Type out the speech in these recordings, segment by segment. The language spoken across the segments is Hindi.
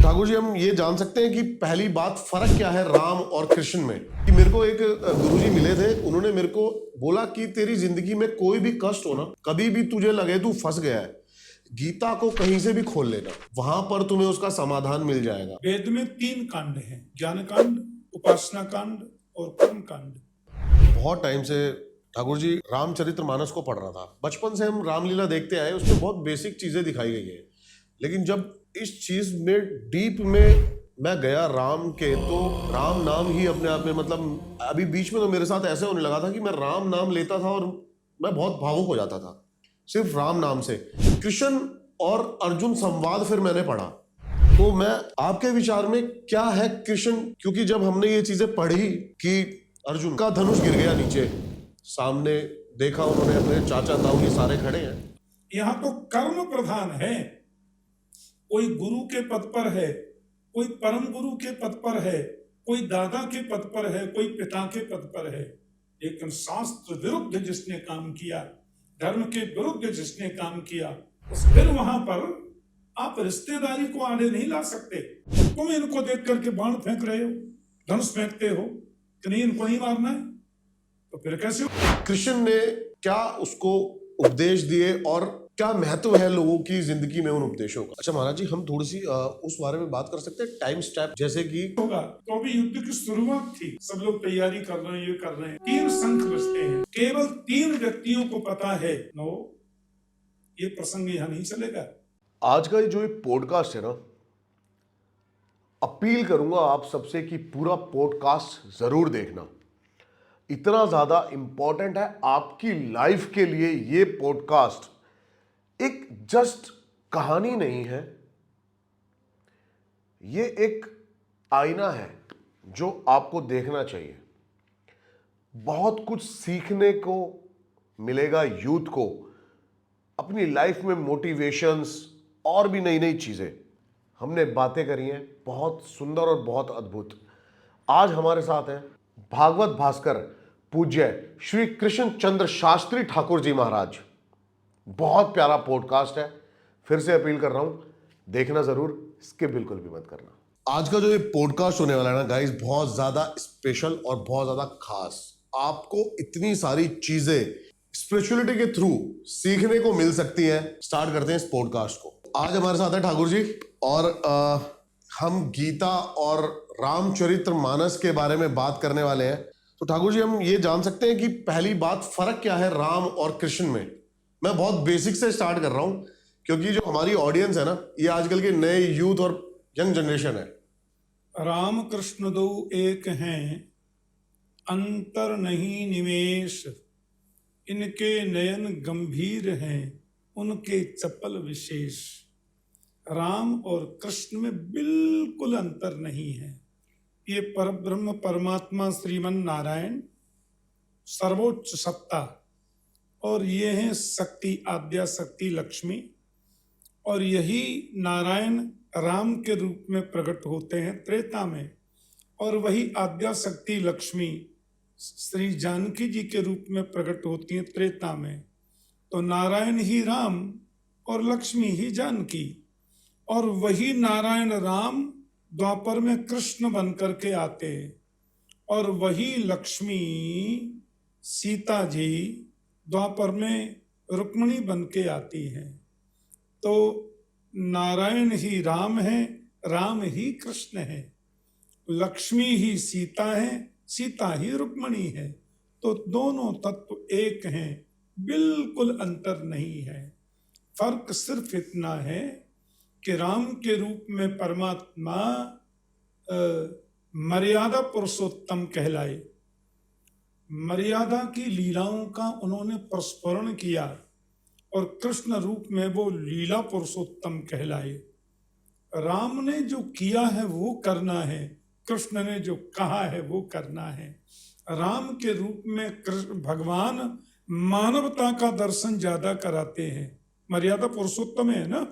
ठाकुर जी, हम ये जान सकते हैं कि पहली बात फर्क क्या है राम और कृष्ण में? कि मेरे को एक गुरुजी मिले थे, उन्होंने मेरे को बोला कि तेरी जिंदगी में कोई भी कष्ट हो ना, कभी भी तुझे लगे तू फंस गया है, गीता को कहीं से भी खोल लेना, वहां पर तुम्हें उसका समाधान मिल जाएगा। वेद में 3 कांड हैं, ज्ञान कांड, उपासना कांड और कर्म कांड। बहुत टाइम से ठाकुर जी रामचरितमानस को पढ़ रहा था। बचपन से हम रामलीला देखते आए, उसमें बहुत बेसिक चीजें दिखाई गई है, लेकिन जब इस चीज में डीप में मैं गया राम के, तो राम नाम ही अपने आप में, मतलब अभी बीच में तो मेरे साथ ऐसे होने लगा था कि मैं राम नाम लेता था और मैं बहुत भावुक हो जाता था सिर्फ राम नाम से। कृष्ण और अर्जुन संवाद फिर मैंने पढ़ा, तो मैं आपके विचार में क्या है कृष्ण, क्योंकि जब हमने ये चीजें पढ़ी कि अर्जुन का धनुष गिर गया नीचे, सामने देखा उन्होंने अपने चाचा ताऊ ये सारे खड़े हैं, यहाँ तो कर्म प्रधान है। कोई गुरु के पद पर है, कोई परम गुरु के पद पर है, कोई दादा के पद पर है, कोई पिता के पद पर है, लेकिन शास्त्र विरुद्ध जिसने काम किया, धर्म के विरुद्ध जिसने काम किया, फिर वहां पर आप रिश्तेदारी को आड़े नहीं ला सकते। तुम इनको देख करके बाण फेंक रहे हो, धनुष फेंकते हो कि नहीं, इनको नहीं मारना है, तो फिर कैसे? कृष्ण ने क्या उसको उपदेश दिए और क्या महत्व है लोगों की जिंदगी में उन उपदेशों का? अच्छा महाराज जी, हम थोड़ी सी उस बारे में बात कर सकते हैं, टाइम स्टेप, जैसे कि होगा तो अभी युद्ध की शुरुआत थी, सब लोग तैयारी कर रहे हैं, ये कर रहे हैं, 3 शंख बजते हैं, केवल 3 व्यक्तियों को पता है। नो, ये प्रसंग यहाँ नहीं चलेगा। आज का जो ये पॉडकास्ट है ना, अपील करूंगा आप सबसे कि पूरा पॉडकास्ट जरूर देखना। इतना ज्यादा इंपॉर्टेंट है आपकी लाइफ के लिए ये पॉडकास्ट। एक जस्ट कहानी नहीं है, ये एक आईना है जो आपको देखना चाहिए। बहुत कुछ सीखने को मिलेगा यूथ को, अपनी लाइफ में मोटिवेशंस और भी नई नई चीजें। हमने बातें करी हैं बहुत सुंदर और बहुत अद्भुत। आज हमारे साथ हैं भागवत भास्कर पूज्य श्री कृष्ण चंद्र शास्त्री ठाकुर जी महाराज। बहुत प्यारा पॉडकास्ट है, फिर से अपील कर रहा हूं, देखना जरूर, स्किप बिल्कुल भी मत करना। आज का जो ये पॉडकास्ट होने वाला है ना गाइस, बहुत ज्यादा स्पेशल और बहुत ज्यादा खास। आपको इतनी सारी चीजें स्पिरिचुअलिटी के थ्रू सीखने को मिल सकती हैं। स्टार्ट करते हैं इस पॉडकास्ट को। आज हमारे साथ है ठाकुर जी और हम गीता और रामचरितमानस के बारे में बात करने वाले हैं। तो ठाकुर जी, हम ये जान सकते हैं कि पहली बात फर्क क्या है राम और कृष्ण में? मैं बहुत बेसिक से स्टार्ट कर रहा हूं, क्योंकि जो हमारी ऑडियंस है ना, ये आजकल के नए यूथ और यंग जनरेशन है। राम कृष्ण दो एक हैं, अंतर नहीं निमेष, इनके नयन गंभीर हैं, उनके चपल विशेष। राम और कृष्ण में बिल्कुल अंतर नहीं है। ये परब्रह्म परमात्मा श्रीमन नारायण सर्वोच्च सत्ता, और ये हैं शक्ति आद्या शक्ति लक्ष्मी, और यही नारायण राम के रूप में प्रकट होते हैं त्रेता में, और वही आद्या शक्ति लक्ष्मी श्री जानकी जी के रूप में प्रकट होती हैं त्रेता में। तो नारायण ही राम और लक्ष्मी ही जानकी, और वही नारायण राम द्वापर में कृष्ण बन करके आते हैं, और वही लक्ष्मी सीता जी द्वापर में रुक्मिणी बन के आती हैं। तो नारायण ही राम है, राम ही कृष्ण है, लक्ष्मी ही सीता है, सीता ही रुक्मिणी है। तो दोनों तत्व एक हैं, बिल्कुल अंतर नहीं है। फर्क सिर्फ इतना है कि राम के रूप में परमात्मा मर्यादा पुरुषोत्तम कहलाए, मर्यादा की लीलाओं का उन्होंने प्रस्फुरण किया, और कृष्ण रूप में वो लीला पुरुषोत्तम कहलाए। राम ने जो किया है वो करना है, कृष्ण ने जो कहा है वो करना है। राम के रूप में कृष्ण भगवान मानवता का दर्शन ज्यादा कराते हैं, मर्यादा पुरुषोत्तम है ना,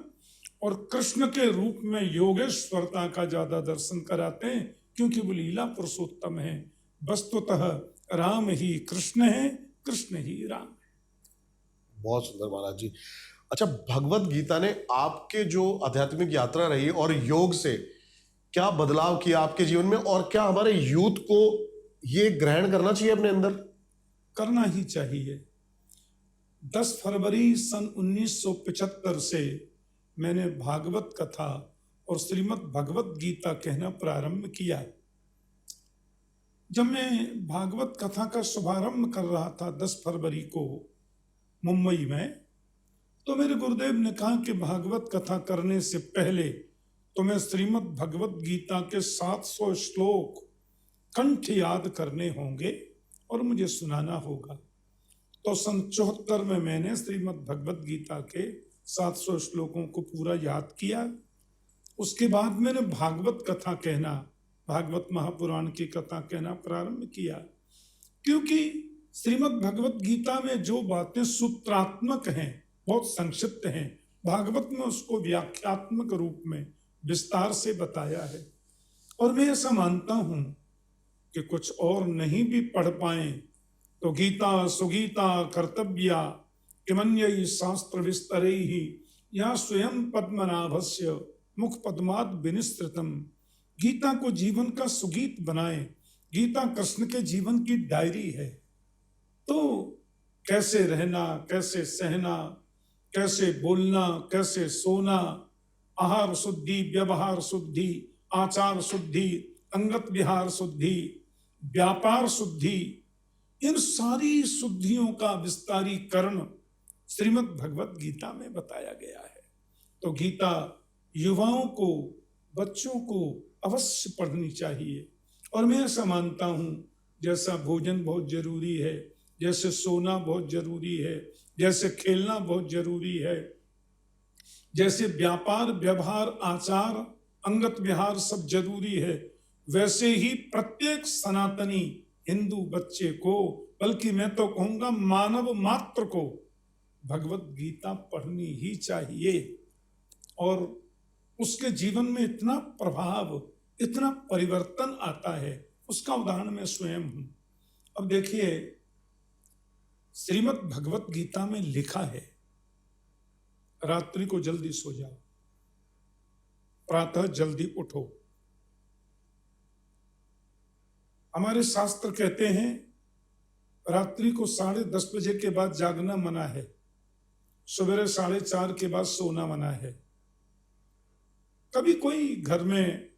और कृष्ण के रूप में योगेश्वरता का ज्यादा दर्शन कराते हैं, क्योंकि वो लीला पुरुषोत्तम है। वस्तुतः राम ही कृष्ण है, कृष्ण ही राम है। बहुत सुंदर महाराज जी। अच्छा, भगवत गीता ने आपके जो आध्यात्मिक यात्रा रही और योग से क्या बदलाव किया आपके जीवन में, और क्या हमारे यूथ को ये ग्रहण करना चाहिए अपने अंदर? करना ही चाहिए। 10 फरवरी सन 1975 से मैंने भागवत कथा और श्रीमद् भगवत गीता कहना प्रारंभ किया। जब मैं भागवत कथा का शुभारंभ कर रहा था 10 फरवरी को मुंबई में, तो मेरे गुरुदेव ने कहा कि भागवत कथा करने से पहले तुम्हें श्रीमद् भगवत गीता के 700 श्लोक कंठ याद करने होंगे और मुझे सुनाना होगा। तो सन 74 में मैंने श्रीमद् भगवत गीता के 700 श्लोकों को पूरा याद किया। उसके बाद मैंने भागवत कथा कहना, भागवत महापुराण की कथा कहना प्रारंभ किया, क्योंकि श्रीमद् भगवत गीता में जो बातें सूत्रात्मक हैं, बहुत संक्षिप्त हैं, भागवत में उसको व्याख्यात्मक रूप में विस्तार से बताया है। और मैं ऐसा मानता हूं कि कुछ और नहीं भी पढ़ पाए तो गीता सुगीता कर्तव्या किमन्यैः शास्त्र विस्तरैः या स्वयं पद्मनाभस्य मुख पद्माद विनिस्तृतम। गीता को जीवन का सुगीत बनाए। गीता कृष्ण के जीवन की डायरी है। तो कैसे रहना, कैसे सहना, कैसे बोलना, कैसे सोना, आहार शुद्धि, व्यवहार शुद्धि, आचार शुद्धि, अंगत विहार शुद्धि, व्यापार शुद्धि, इन सारी शुद्धियों का विस्तारीकरण श्रीमद् भगवत गीता में बताया गया है। तो गीता युवाओं को, बच्चों को अवश्य पढ़नी चाहिए। और मैं ऐसा मानता हूं, जैसा भोजन बहुत जरूरी है, जैसे सोना बहुत जरूरी है, जैसे खेलना बहुत जरूरी है, जैसे व्यापार व्यवहार आचार अंगत विहार सब जरूरी है, वैसे ही प्रत्येक सनातनी हिंदू बच्चे को, बल्कि मैं तो कहूंगा मानव मात्र को, भगवत गीता पढ़नी ही चाहिए। और उसके जीवन में इतना प्रभाव, इतना परिवर्तन आता है, उसका उदाहरण मैं स्वयं हूं। अब देखिए, श्रीमद् भगवत गीता में लिखा है, रात्रि को जल्दी सो जाओ, प्रातः जल्दी उठो। हमारे शास्त्र कहते हैं रात्रि को 10:30 बजे के बाद जागना मना है, सवेरे 4:30 के बाद सोना मना है। कभी कोई घर में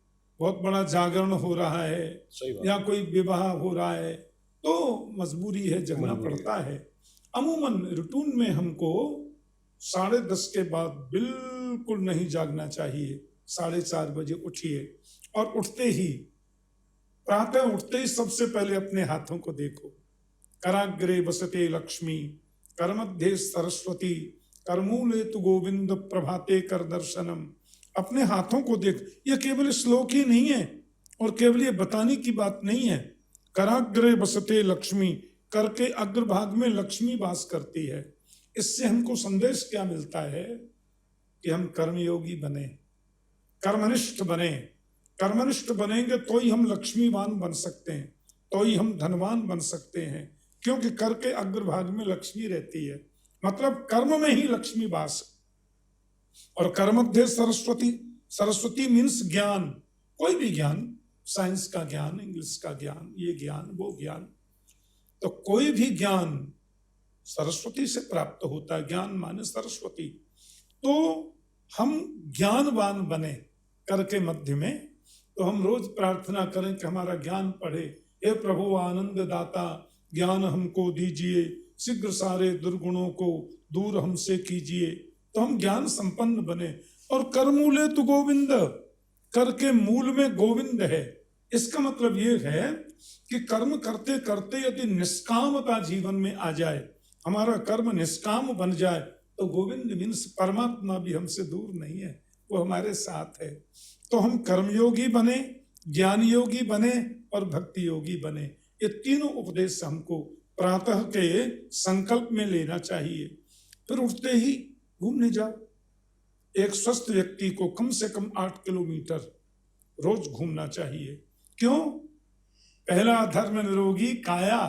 बहुत बड़ा जागरण हो रहा है या कोई विवाह हो रहा है तो मजबूरी है, जगना पड़ता है। अमूमन रूटीन में हमको 10:30 के बाद बिल्कुल नहीं जागना चाहिए। 4:30 बजे उठिए और उठते ही, प्रातः उठते ही सबसे पहले अपने हाथों को देखो। कराग्रे वसते लक्ष्मी, करमध्ये सरस्वती, करमूले तु गोविंद, प्रभाते कर दर्शनम। अपने हाथों को देख। ये केवल श्लोक ही नहीं है और केवल ये बताने की बात नहीं है। कराग्रे वसते लक्ष्मी, कर के अग्रभाग में लक्ष्मी वास करती है। इससे हमको संदेश क्या मिलता है कि हम कर्मयोगी बने, कर्मनिष्ठ बने। कर्मनिष्ठ बनेंगे तो ही हम लक्ष्मीवान बन सकते हैं, तो ही हम धनवान बन सकते हैं, क्योंकि कर के अग्रभाग में लक्ष्मी रहती है। मतलब कर्म में ही लक्ष्मी वास। और कर्मध्य सरस्वती, सरस्वती मीन्स ज्ञान, कोई भी ज्ञान, साइंस का ज्ञान, इंग्लिश का ज्ञान, ये ज्ञान वो ज्ञान, तो कोई भी ज्ञान सरस्वती से प्राप्त होता है। ज्ञान माने सरस्वती। तो हम ज्ञानवान बने करके मध्य में, तो हम रोज प्रार्थना करें कि हमारा ज्ञान बढ़े। हे प्रभु आनंद दाता, ज्ञान हमको दीजिए, शीघ्र सारे दुर्गुणों को दूर हमसे कीजिए। तो हम ज्ञान संपन्न बने। और करमूले तो गोविंद, कर के मूल में गोविंद है। इसका मतलब ये है कि कर्म करते करते यदि निष्कामता जीवन में आ जाए, हमारा कर्म निष्काम बन जाए, तो गोविंद मीन्स परमात्मा भी हमसे दूर नहीं है, वो हमारे साथ है। तो हम कर्मयोगी बने, ज्ञान योगी बने और भक्ति योगी बने। ये तीनों उपदेश हमको प्रातः के संकल्प में लेना चाहिए। फिर उठते ही घूमने जाओ। एक स्वस्थ व्यक्ति को कम से कम 8 किलोमीटर रोज घूमना चाहिए। क्यों? पहला धर्म निरोगी काया।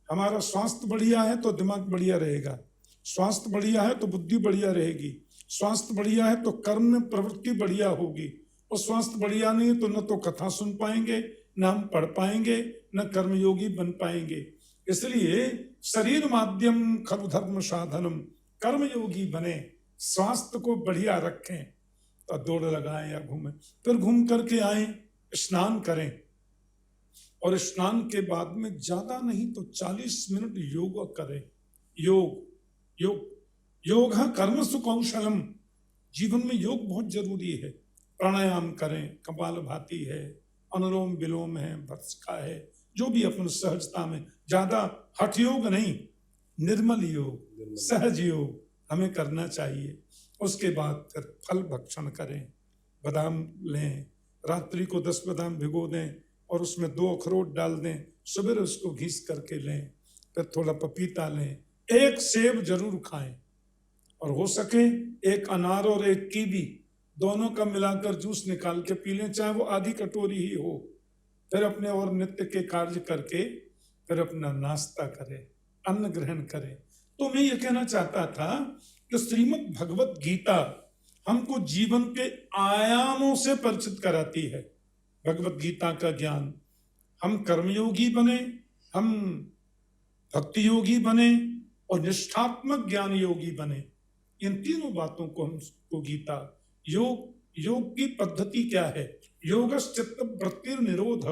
हमारा स्वास्थ्य बढ़िया है तो दिमाग बढ़िया रहेगा, स्वास्थ्य बढ़िया है तो बुद्धि बढ़िया रहेगी, स्वास्थ्य बढ़िया है तो कर्म में प्रवृत्ति बढ़िया होगी, और स्वास्थ्य बढ़िया नहीं है तो न तो कथा सुन पाएंगे, न हम पढ़ पाएंगे, न कर्मयोगी बन पाएंगे। इसलिए शरीर माध्यम खलु धर्म साधनम, कर्मयोगी बने, स्वास्थ्य को बढ़िया रखें, तो दौड़ लगाएं या घूमें, फिर घूम करके आए, स्नान करें, और स्नान के बाद में ज्यादा नहीं तो 40 मिनट योग करें। योग योग योग कर्मसु कौशलम, जीवन में योग बहुत जरूरी है। प्राणायाम करें, कपालभाति है, अनुलोम विलोम है, भस्त्रिका है, जो भी अपन सहजता में, ज्यादा हठ योग नहीं, निर्मल योग, सहज योग हमें करना चाहिए। उसके बाद फिर फल भक्षण करें, बादाम लें, रात्रि को 10 बादाम भिगो दें और उसमें 2 अखरोट डाल दें, सुबह उसको घिस करके लें, फिर थोड़ा पपीता लें, 1 सेब जरूर खाएं, और हो सके 1 अनार और 1 कीवी, दोनों का मिलाकर जूस निकाल के पी लें, चाहे वो आधी कटोरी ही हो। फिर अपने और नित्य के कार्य करके फिर अपना नाश्ता करें, अन्न ग्रहण करें। तो मैं ये कहना चाहता था कि श्रीमद् भगवत गीता हमको जीवन के आयामों से परिचित कराती है। भगवत गीता का ज्ञान, हम कर्मयोगी बने, हम भक्ति योगी बने और निष्ठात्मक ज्ञान योगी बने, इन तीनों बातों को हमको गीता, योग की पद्धति क्या है? योगश्चित्त वृत्तिर निरोध,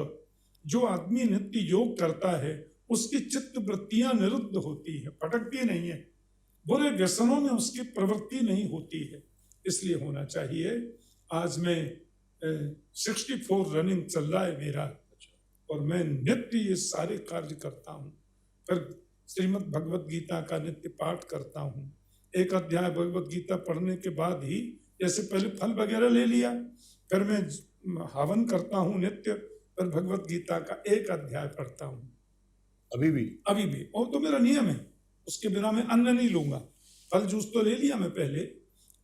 जो आदमी नित्य योग करता है उसकी चित्त वृत्तियां निरुद्ध होती है, भटकती नहीं है, बुरे व्यसनों में उसकी प्रवृत्ति नहीं होती है। इसलिए होना चाहिए। आज मैं 64 रनिंग चल रहा है मेरा, और मैं नित्य ये सारे कार्य करता हूँ। फिर श्रीमद् भगवत गीता का नित्य पाठ करता हूँ। 1 अध्याय भगवत गीता पढ़ने के बाद ही, जैसे पहले फल वगैरह ले लिया, फिर मैं हवन करता हूँ नित्य, फिर भगवत गीता का 1 अध्याय पढ़ता हूँ। अभी भी, और तो मेरा नियम है, उसके बिना मैं अन्न नहीं लूंगा। फल जूस तो ले लिया मैं पहले,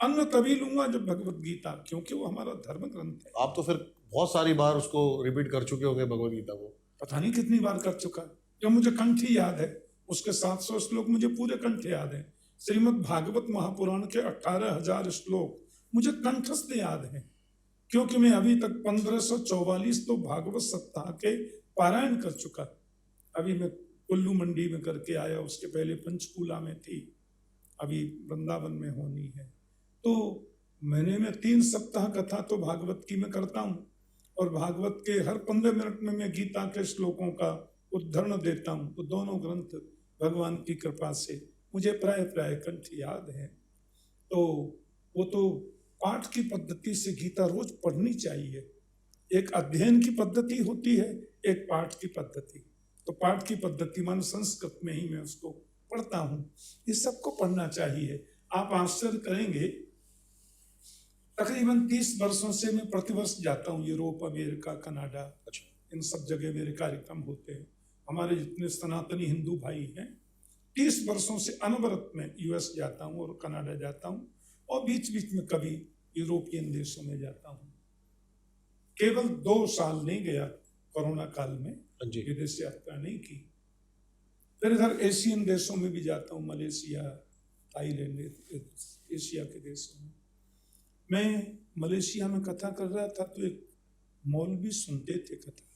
अन्न तभी लूंगा जब भगवत गीता, क्योंकि वो हमारा धर्म ग्रंथ है। आप तो फिर बहुत सारी बार उसको रिपीट कर चुके होंगे भगवत गीता को। पता नहीं कितनी बार कर चुका, जो मुझे कंठ ही याद है, उसके 700 श्लोक मुझे पूरे कंठ याद है। श्रीमद् भागवत महापुराण के 18,000 श्लोक मुझे कंठस्थ याद है, क्योंकि मैं अभी तक 1544 तो भागवत सप्ताह के पारायण कर चुका। अभी मैं कुल्लू मंडी में करके आया, उसके पहले पंचकूला में थी, अभी वृंदावन में होनी है। तो महीने में 3 सप्ताह कथा तो भागवत की मैं करता हूँ, और भागवत के हर 15 मिनट में मैं गीता के श्लोकों का उद्धरण देता हूँ। तो दोनों ग्रंथ भगवान की कृपा से मुझे प्राय कंठ याद है। तो वो तो पाठ की पद्धति से गीता रोज पढ़नी चाहिए। एक अध्ययन की पद्धति होती है, एक पाठ की पद्धति। तो पाठ की पद्धति मान संस्कृत में ही मैं उसको पढ़ता हूँ। इस सबको पढ़ना चाहिए। आप आश्चर्य करेंगे, तकरीबन 30 वर्षों से मैं प्रतिवर्ष जाता हूँ यूरोप, अमेरिका, कनाडा, इन सब जगह मेरे कार्यक्रम होते हैं। हमारे जितने सनातनी हिंदू भाई हैं, 30 वर्षों से अनवरत में यूएस जाता हूँ और कनाडा जाता हूँ, और बीच बीच में कभी यूरोपियन देशों में जाता हूँ। केवल 2 साल नहीं गया कोरोना काल में, विदेश यात्रा नहीं की। फिर इधर एशियन देशों में भी जाता हूँ, मलेशिया, थाईलैंड, एशिया के देशों में। मैं मलेशिया में कथा कर रहा था तो एक मौलवी सुनते थे कथा,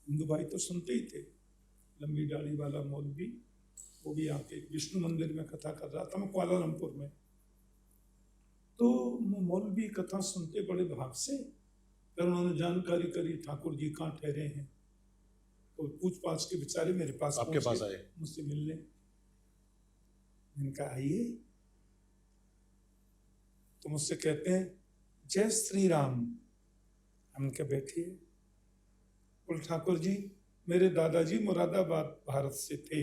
हिंदू भाई तो सुनते ही थे, लंबी दाढ़ी वाला मौलवी, वो भी आके विष्णु मंदिर में कथा कर रहा था, मैं कुआलालंपुर में। तो मौलवी कथा सुनते बड़े भाव से, फिर उन्होंने जानकारी करी ठाकुर जी कहाँ ठहरे हैं, तो पूछ पाछ के बेचारे मेरे पास, आपके पास आए मुझसे मिलने। इनका आइए, तो मुझसे कहते हैं जय श्री राम। हम क्या बैठिए। बोल ठाकुर जी, मेरे दादाजी मुरादाबाद भारत से थे,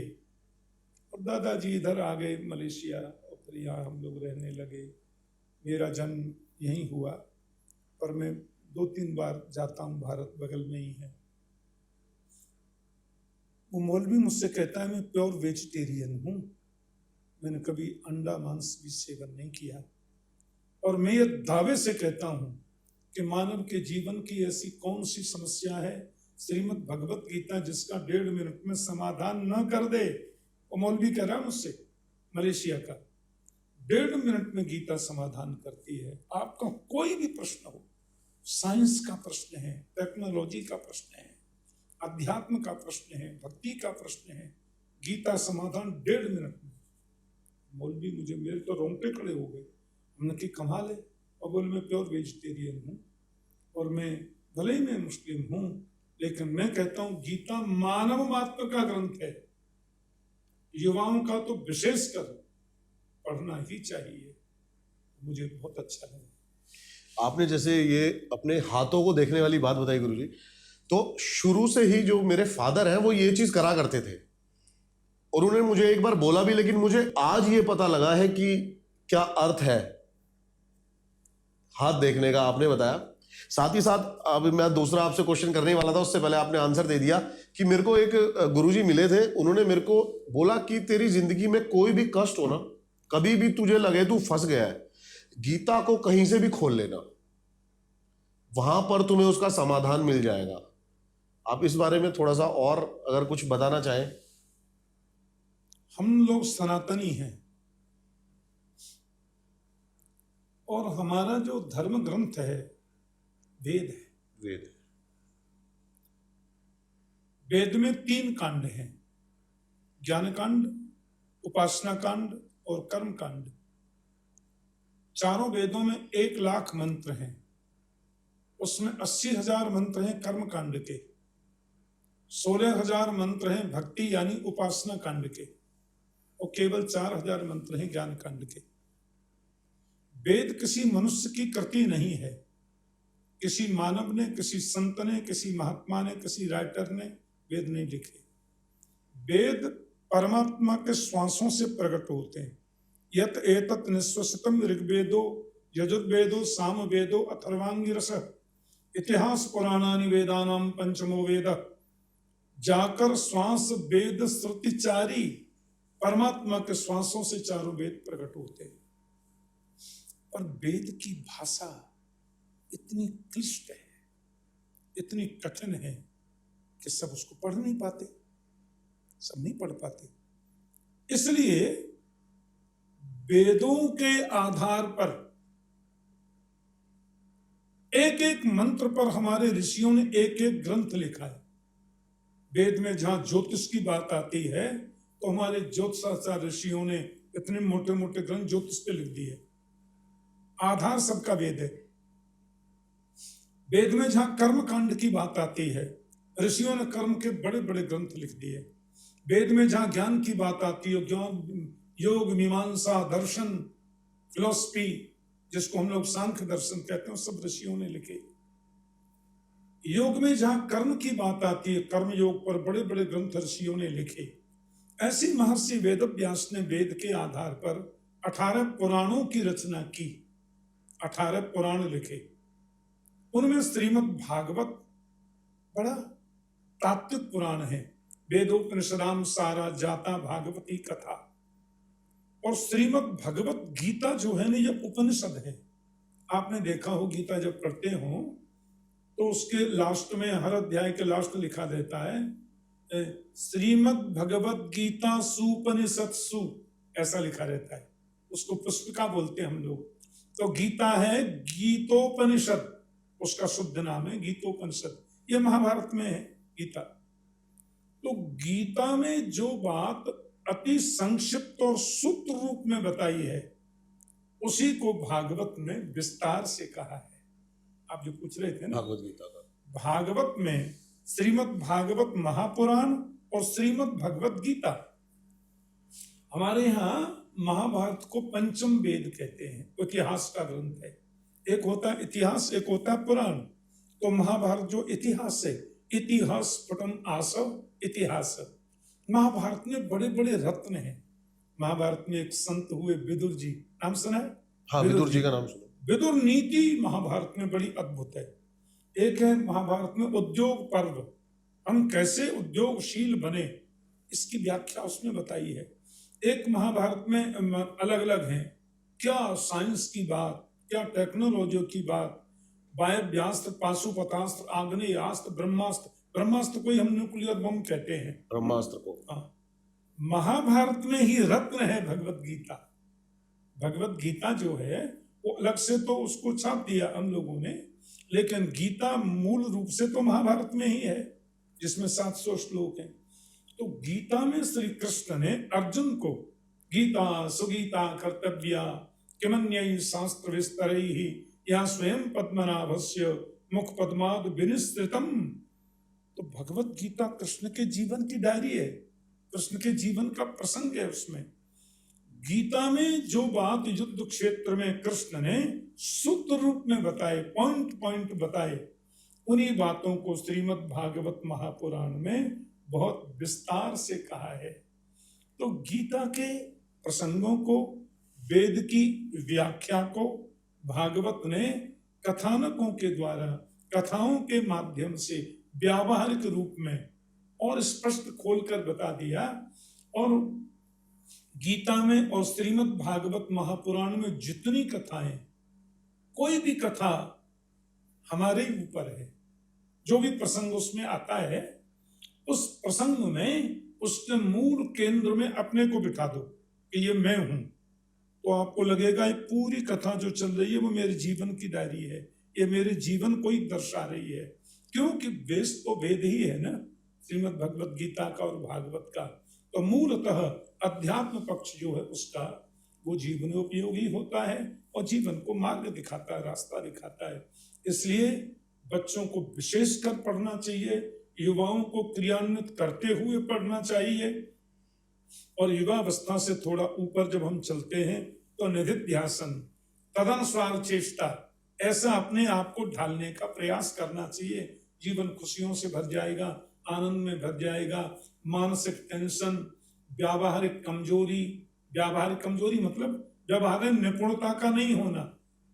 और दादाजी इधर आ गए मलेशिया, और फिर यहाँ हम लोग रहने लगे। मेरा जन्म यहीं हुआ, पर मैं 2-3 बार जाता हूँ भारत, बगल में ही है। वो मौलवी मुझसे कहता है मैं प्योर वेजिटेरियन हूँ, मैंने कभी अंडा मांस भी सेवन नहीं किया, और मैं ये दावे से कहता हूँ कि मानव के जीवन की ऐसी कौन सी समस्या है श्रीमद् भगवत गीता जिसका 1.5 मिनट में समाधान न कर दे। वो मौलवी कह रहा है मुझसे, मलेशिया का, 1.5 मिनट में गीता समाधान करती है। आपका कोई भी प्रश्न हो, साइंस का प्रश्न है, टेक्नोलॉजी का प्रश्न है, अध्यात्म का प्रश्न है, भक्ति का प्रश्न है, गीता समाधान 1.5 मिनट में। मौलवी मुझे, मेरे तो रोंगटे खड़े हो गए। हमने की कमाल है। और बोले मैं प्योर वेजिटेरियन हूँ और मैं भले ही मैं मुस्लिम हूँ, लेकिन मैं कहता हूँ गीता मानव मात्र का ग्रंथ है, युवाओं का तो विशेषकर पढ़ना ही चाहिए। मुझे बहुत अच्छा लगा। आपने जैसे ये अपने हाथों को देखने वाली बात बताई गुरुजी, तो शुरू से ही जो मेरे फादर हैं वो ये चीज करा करते थे, और उन्होंने मुझे एक बार बोला भी, लेकिन मुझे आज ये पता लगा है कि क्या अर्थ है हाथ देखने का। आपने बताया, साथ ही साथ अब मैं दूसरा आपसे क्वेश्चन करने वाला था, उससे पहले आपने आंसर दे दिया कि मेरे को एक गुरुजी मिले थे, उन्होंने मेरे को बोला कि तेरी जिंदगी में कोई भी कष्ट हो ना, कभी भी तुझे लगे तू फंस गया है, गीता को कहीं से भी खोल लेना, वहां पर तुम्हें उसका समाधान मिल जाएगा। आप इस बारे में थोड़ा सा और अगर कुछ बताना चाहें। हम लोग सनातनी हैं और हमारा जो धर्म ग्रंथ है वेद है। वेद वेद में 3 कांड हैं, ज्ञान कांड, उपासना कांड और कर्म कांड। चारों वेदों में 1,00,000 मंत्र हैं, उसमें 80,000 मंत्र हैं कर्म कांड के, 16,000 मंत्र हैं भक्ति यानी उपासना कांड के, और केवल 4,000 मंत्र हैं ज्ञान कांड के। वेद किसी मनुष्य की कृति नहीं है, किसी मानव ने, किसी संत ने, किसी महात्मा ने, किसी राइटर ने वेद नहीं लिखे। वेद परमात्मा के श्वासों से प्रकट होते हैं। यत एतत् निश्वसितम ऋग्वेदो यजुर्वेदो सामवेदो अथर्वांगिरस इतिहास पुराणानि वेदानाम पंचमो वेद। जाकर श्वास वेद श्रुतिचारी, परमात्मा के श्वासों से चारों वेद प्रकट होते हैं। पर वेद की भाषा इतनी क्लिष्ट है, इतनी कठिन है कि सब उसको पढ़ नहीं पाते, सब नहीं पढ़ पाते। इसलिए वेदों के आधार पर एक एक मंत्र पर हमारे ऋषियों ने एक एक ग्रंथ लिखा है। वेद में जहां ज्योतिष की बात आती है तो हमारे ज्योतिषाचार्य ऋषियों ने इतने मोटे मोटे ग्रंथ ज्योतिष पे लिख दिए। आधार सबका वेद है। वेद में जहां कर्म कांड की बात आती है, ऋषियों ने कर्म के बड़े बड़े ग्रंथ लिख दिए। वेद में जहां ज्ञान की बात आती है, ज्ञान, योग, मीमांसा, दर्शन, फिलोसफी, जिसको हम लोग सांख्य दर्शन कहते हैं, सब ऋषियों ने लिखे। योग में जहां कर्म की बात आती है, कर्म योग पर बड़े बड़े ग्रंथ ऋषियों ने लिखे। ऐसी महर्षि वेदव्यास ने वेद के आधार पर 18 पुराणों की रचना की, 18 पुराण लिखे। उनमें श्रीमद् भागवत बड़ा तात्विक पुराण है। वेदोपनिषदाम सारा जाता भागवती कथा। और श्रीमद् भगवत गीता जो है ना, ये उपनिषद है। आपने देखा हो गीता जब पढ़ते हो तो उसके लास्ट में, हर अध्याय के लास्ट लिखा रहता है श्रीमद् भगवत गीता सुपनिषत्सु, ऐसा लिखा रहता है। उसको पुष्पिका बोलते हैं हम लोग। तो गीता है गीतोपनिषद, उसका शुद्ध नाम है गीतोपनिषद। ये महाभारत में है गीता। तो गीता में जो बात अति संक्षिप्त और सूत्र रूप में बताई है, उसी को भागवत में विस्तार से कहा है। आप जो पूछ रहे थे ना भागवत गीता का, भागवत में श्रीमद् भागवत महापुराण और श्रीमद् भगवत गीता। हमारे यहाँ महाभारत को पंचम वेद कहते हैं, इतिहास का ग्रंथ है। एक होता है इतिहास, एक होता है पुराण। तो महाभारत जो इतिहास है, इतिहास पटम आसव इतिहास। महाभारत में बड़े बड़े रत्न हैं। महाभारत में एक संत हुए विदुर जी, नाम सुना है? हाँ, विदुर जी का नाम सुना। विदुर नीति महाभारत में बड़ी अद्भुत है। एक है महाभारत में उद्योग पर्व, हम कैसे उद्योगशील बने, इसकी व्याख्या उसमें बताई है। एक महाभारत में अलग अलग हैं, क्या साइंस की बात, क्या टेक्नोलॉजी की बात, वायव्यास्त्र, पाशुपतास्त्र, आग्नेयास्त्र, ब्रह्मास्त्र। ब्रह्मास्त्र को ही हम न्यूक्लियर बम कहते हैं, ब्रह्मास्त्र को। महाभारत में ही रत्न है भगवत गीता। भगवत गीता जो है वो अलग से तो उसको छाप दिया हम लोगों ने, लेकिन गीता मूल रूप से तो महाभारत में ही है, जिसमें 700 श्लोक हैं। तो गीता में श्री कृष्ण ने अर्जुन को गीता सुगीता कर्तव्या किमन्यैः शास्त्र विस्तरैः या स्वयं पद्मनाभस्य मुख पद्माद विनिस्तृतम। तो भगवत गीता कृष्ण के जीवन की डायरी है, कृष्ण के जीवन का प्रसंग है। उसमें गीता में जो बात युद्ध क्षेत्र में कृष्ण ने सूत्र रूप में बताए, पॉइंट पॉइंट बताए, उन्हीं बातों को श्रीमद् भागवत महापुराण में बहुत विस्तार से कहा है। तो गीता के प्रसंगों को, वेद की व्याख्या को भागवत ने कथानकों के द्वारा, कथाओं के माध्यम से व्यावहारिक रूप में और स्पष्ट खोलकर बता दिया। और गीता में और श्रीमद् भागवत महापुराण में जितनी कथाएं, कोई भी कथा हमारे ऊपर है, जो भी प्रसंग उसमें आता है, उस प्रसंग में उसके मूल केंद्र में अपने को बिठा दो कि ये मैं हूं, तो आपको लगेगा ये पूरी कथा जो चल रही है वो मेरे जीवन की डायरी है, ये मेरे जीवन को ही दर्शा रही है। क्योंकि वेद तो वेद ही है ना, श्रीमद् भगवत गीता का और भागवत का। तो मूलतः अध्यात्म पक्ष जो है उसका वो जीवनोपयोगी होता है और जीवन को मार्ग दिखाता है, रास्ता दिखाता है। इसलिए बच्चों को विशेषकर पढ़ना चाहिए, युवाओं को क्रियान्वित करते हुए पढ़ना चाहिए। और युवावस्था से थोड़ा ऊपर जब हम चलते हैं तो निधिध्यासन, तदनुसार चेष्टा, ऐसा अपने आप को ढालने का प्रयास करना चाहिए। जीवन खुशियों से भर जाएगा, आनंद में भर जाएगा। मानसिक टेंशन, व्यावहारिक कमजोरी मतलब व्यावहारिक निपुणता का नहीं होना,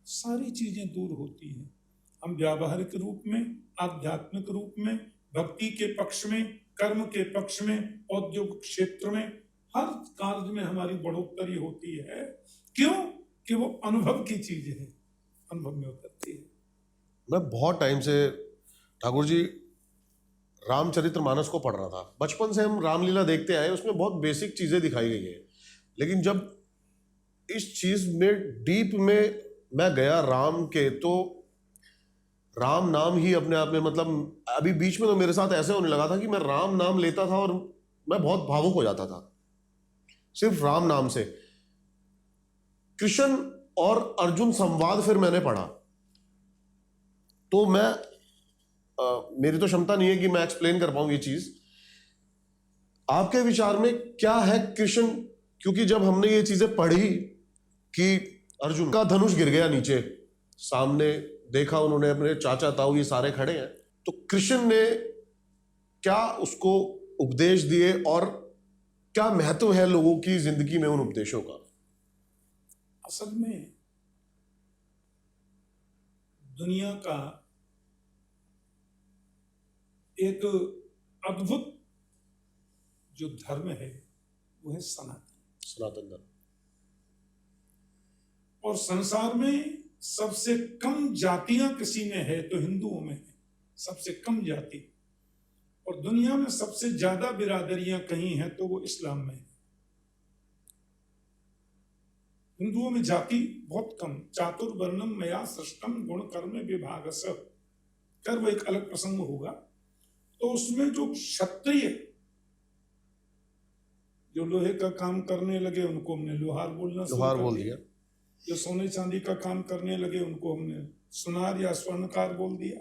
सारी चीजें दूर होती हैं। हम व्यावहारिक रूप में, आध्यात्मिक रूप में, भक्ति के पक्ष में, कर्म के पक्ष में, औद्योगिक क्षेत्र में, हर कार्य में हमारी बढ़ोतरी होती है। क्यों? कि वो अनुभव की चीज है, अनुभव में उतरती है। मैं बहुत टाइम से ठाकुर जी रामचरितमानस को पढ़ रहा था। बचपन से हम रामलीला देखते आए, उसमें बहुत बेसिक चीजें दिखाई गई है, लेकिन जब इस चीज में डीप में मैं गया राम के, तो राम नाम ही अपने आप में, मतलब अभी बीच में तो मेरे साथ ऐसे होने लगा था कि मैं राम नाम लेता था और मैं बहुत भावुक हो जाता था सिर्फ राम नाम से। कृष्ण और अर्जुन संवाद फिर मैंने पढ़ा, तो मेरी तो क्षमता नहीं है कि मैं एक्सप्लेन कर पाऊं ये चीज। आपके विचार में क्या है कृष्ण? क्योंकि जब हमने ये चीजें पढ़ी कि अर्जुन का धनुष गिर गया नीचे, सामने देखा उन्होंने, अपने चाचा ताऊ ये सारे खड़े हैं, तो कृष्ण ने क्या उसको उपदेश दिए और क्या महत्व है लोगों की जिंदगी में उन उपदेशों का? असल में दुनिया का एक अद्भुत जो धर्म है वो है सनातन धर्म। और संसार में सबसे कम जातियां किसी में है तो हिंदुओं में है, सबसे कम जाति। और दुनिया में सबसे ज्यादा बिरादरियां कहीं हैं तो वो इस्लाम में है। हिंदुओं में जाति बहुत कम। चातुर्वर्णम मया सृष्टम गुण कर्म विभागस, कर वो एक अलग प्रसंग होगा। तो उसमें जो क्षत्रिय, जो लोहे का काम करने लगे उनको हमने लोहार बोल दिया। जो सोने चांदी का काम करने लगे उनको हमने सुनार या स्वर्णकार बोल दिया।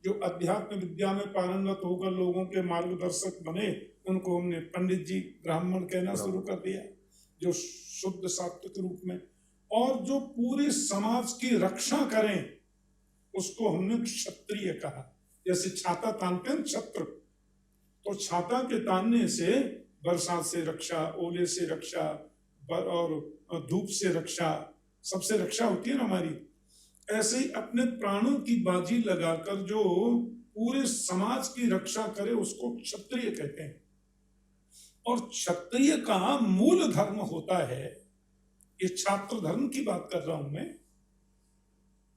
जो अध्यात्म विद्या में पारंगत होकर लोगों के मार्गदर्शक बने उनको हमने पंडित जी, ब्राह्मण कहना शुरू कर दिया, जो शुद्ध सात्विक रूप में। और जो पूरे समाज की रक्षा करें उसको हमने क्षत्रिय कहा। जैसे छाता तानते हैं छत्र, तो छाता के तानने से बरसात से रक्षा, ओले से रक्षा और धूप से रक्षा, सबसे रक्षा होती है ना हमारी। ऐसे ही अपने प्राणों की बाजी लगाकर जो पूरे समाज की रक्षा करे उसको क्षत्रिय कहते हैं। और क्षत्रिय का मूल धर्म होता है, ये छात्र धर्म की बात कर रहा हूं मैं।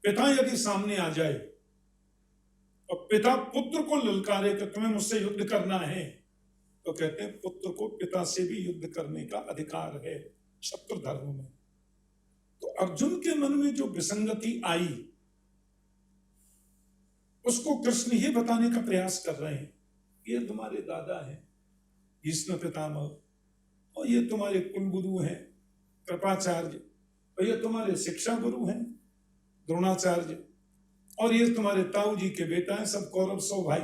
पिता यदि सामने आ जाए और पिता पुत्र को ललकारे कि तुम्हें मुझसे युद्ध करना है, तो कहते हैं पुत्र को पिता से भी युद्ध करने का अधिकार है क्षत्र धर्म में। तो अर्जुन के मन में जो विसंगति आई उसको कृष्ण ये बताने का प्रयास कर रहे हैं, ये तुम्हारे दादा हैं भीष्म पितामह, और ये तुम्हारे कुल गुरु हैं कृपाचार्य, और ये तुम्हारे शिक्षा गुरु हैं द्रोणाचार्य, और ये तुम्हारे ताऊ जी के बेटा हैं, सब कौरव 100 भाई।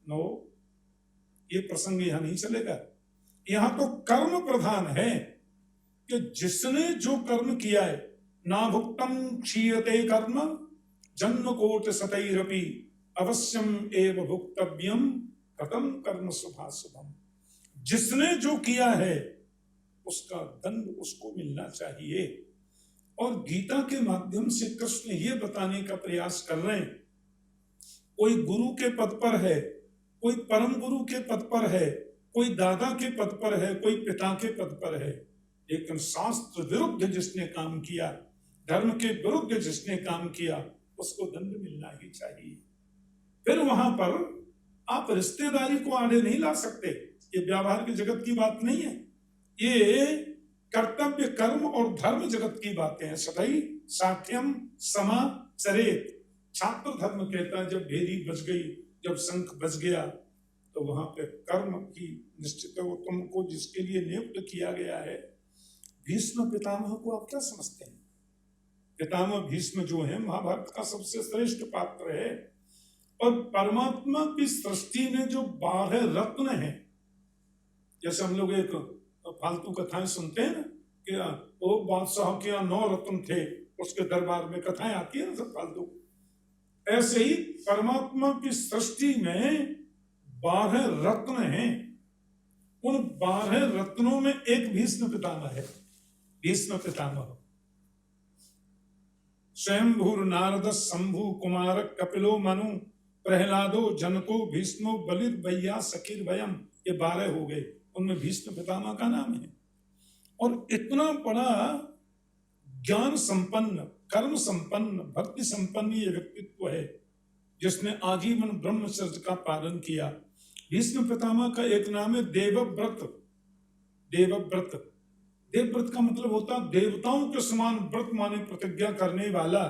नो, ये प्रसंग यहां नहीं चलेगा। यहां तो कर्म प्रधान है कि जिसने जो कर्म किया है, ना भुक्तम क्षीयते कर्म जन्म कोट सतैरपि अवश्यम एव भुक्तव्यम कथम कर्म शुभाशुभम। जिसने जो किया है उसका दंड उसको मिलना चाहिए। और गीता के माध्यम से कृष्ण ये बताने का प्रयास कर रहे हैं, कोई गुरु के पद पर है, कोई परम गुरु के पद पर है, कोई दादा के पद पर है, कोई पिता के पद पर है, लेकिन शास्त्र विरुद्ध जिसने काम किया, धर्म के विरुद्ध जिसने काम किया, उसको दंड मिलना ही चाहिए। फिर वहां पर आप रिश्तेदारी को आड़े नहीं ला सकते। ये व्यवहार के जगत की बात नहीं है, ये कर्तव्य कर्म और धर्म जगत की बातें हैं। सतई साख्यम समाचरेत। छात्र धर्म कहता है जब भेरी बज गई, जब शंख बज गया, तो वहां पे कर्म की निश्चित है, वो तुमको जिसके लिए नियुक्त किया गया है। भीष्म पितामह को आप क्या समझते हैं? पितामह भीष्म जो है महाभारत का सबसे श्रेष्ठ पात्र है, और परमात्मा की सृष्टि में जो 12 रत्न हैं, जैसे हम लोग एक फालतू कथाएं सुनते हैं ना कि वो बादशाह के यहाँ 9 रत्न थे, उसके दरबार में कथाएं आती है ना सब फालतू। ऐसे ही परमात्मा की सृष्टि में 12 रत्न हैं। उन 12 रत्नों में एक भीष्म पितामह है। भीष्म पितामह स्वयंभूर नारद शंभु कुमार कपिलो मनु प्रहलादो जनको भीष्मो बलिर भैया सखीर भयम, ये 12 हो गए, उनमें भीष्म पितामह का नाम है। और इतना बड़ा ज्ञान संपन्न, कर्म संपन्न, भक्ति संपन्न ये व्यक्तित्व है जिसने आजीवन ब्रह्मचर्य का पालन किया। भीष्म पितामह का एक नाम है देवव्रत। देवव्रत, देवव्रत का मतलब होता है देवताओं के समान व्रत माने प्रतिज्ञा करने वाला।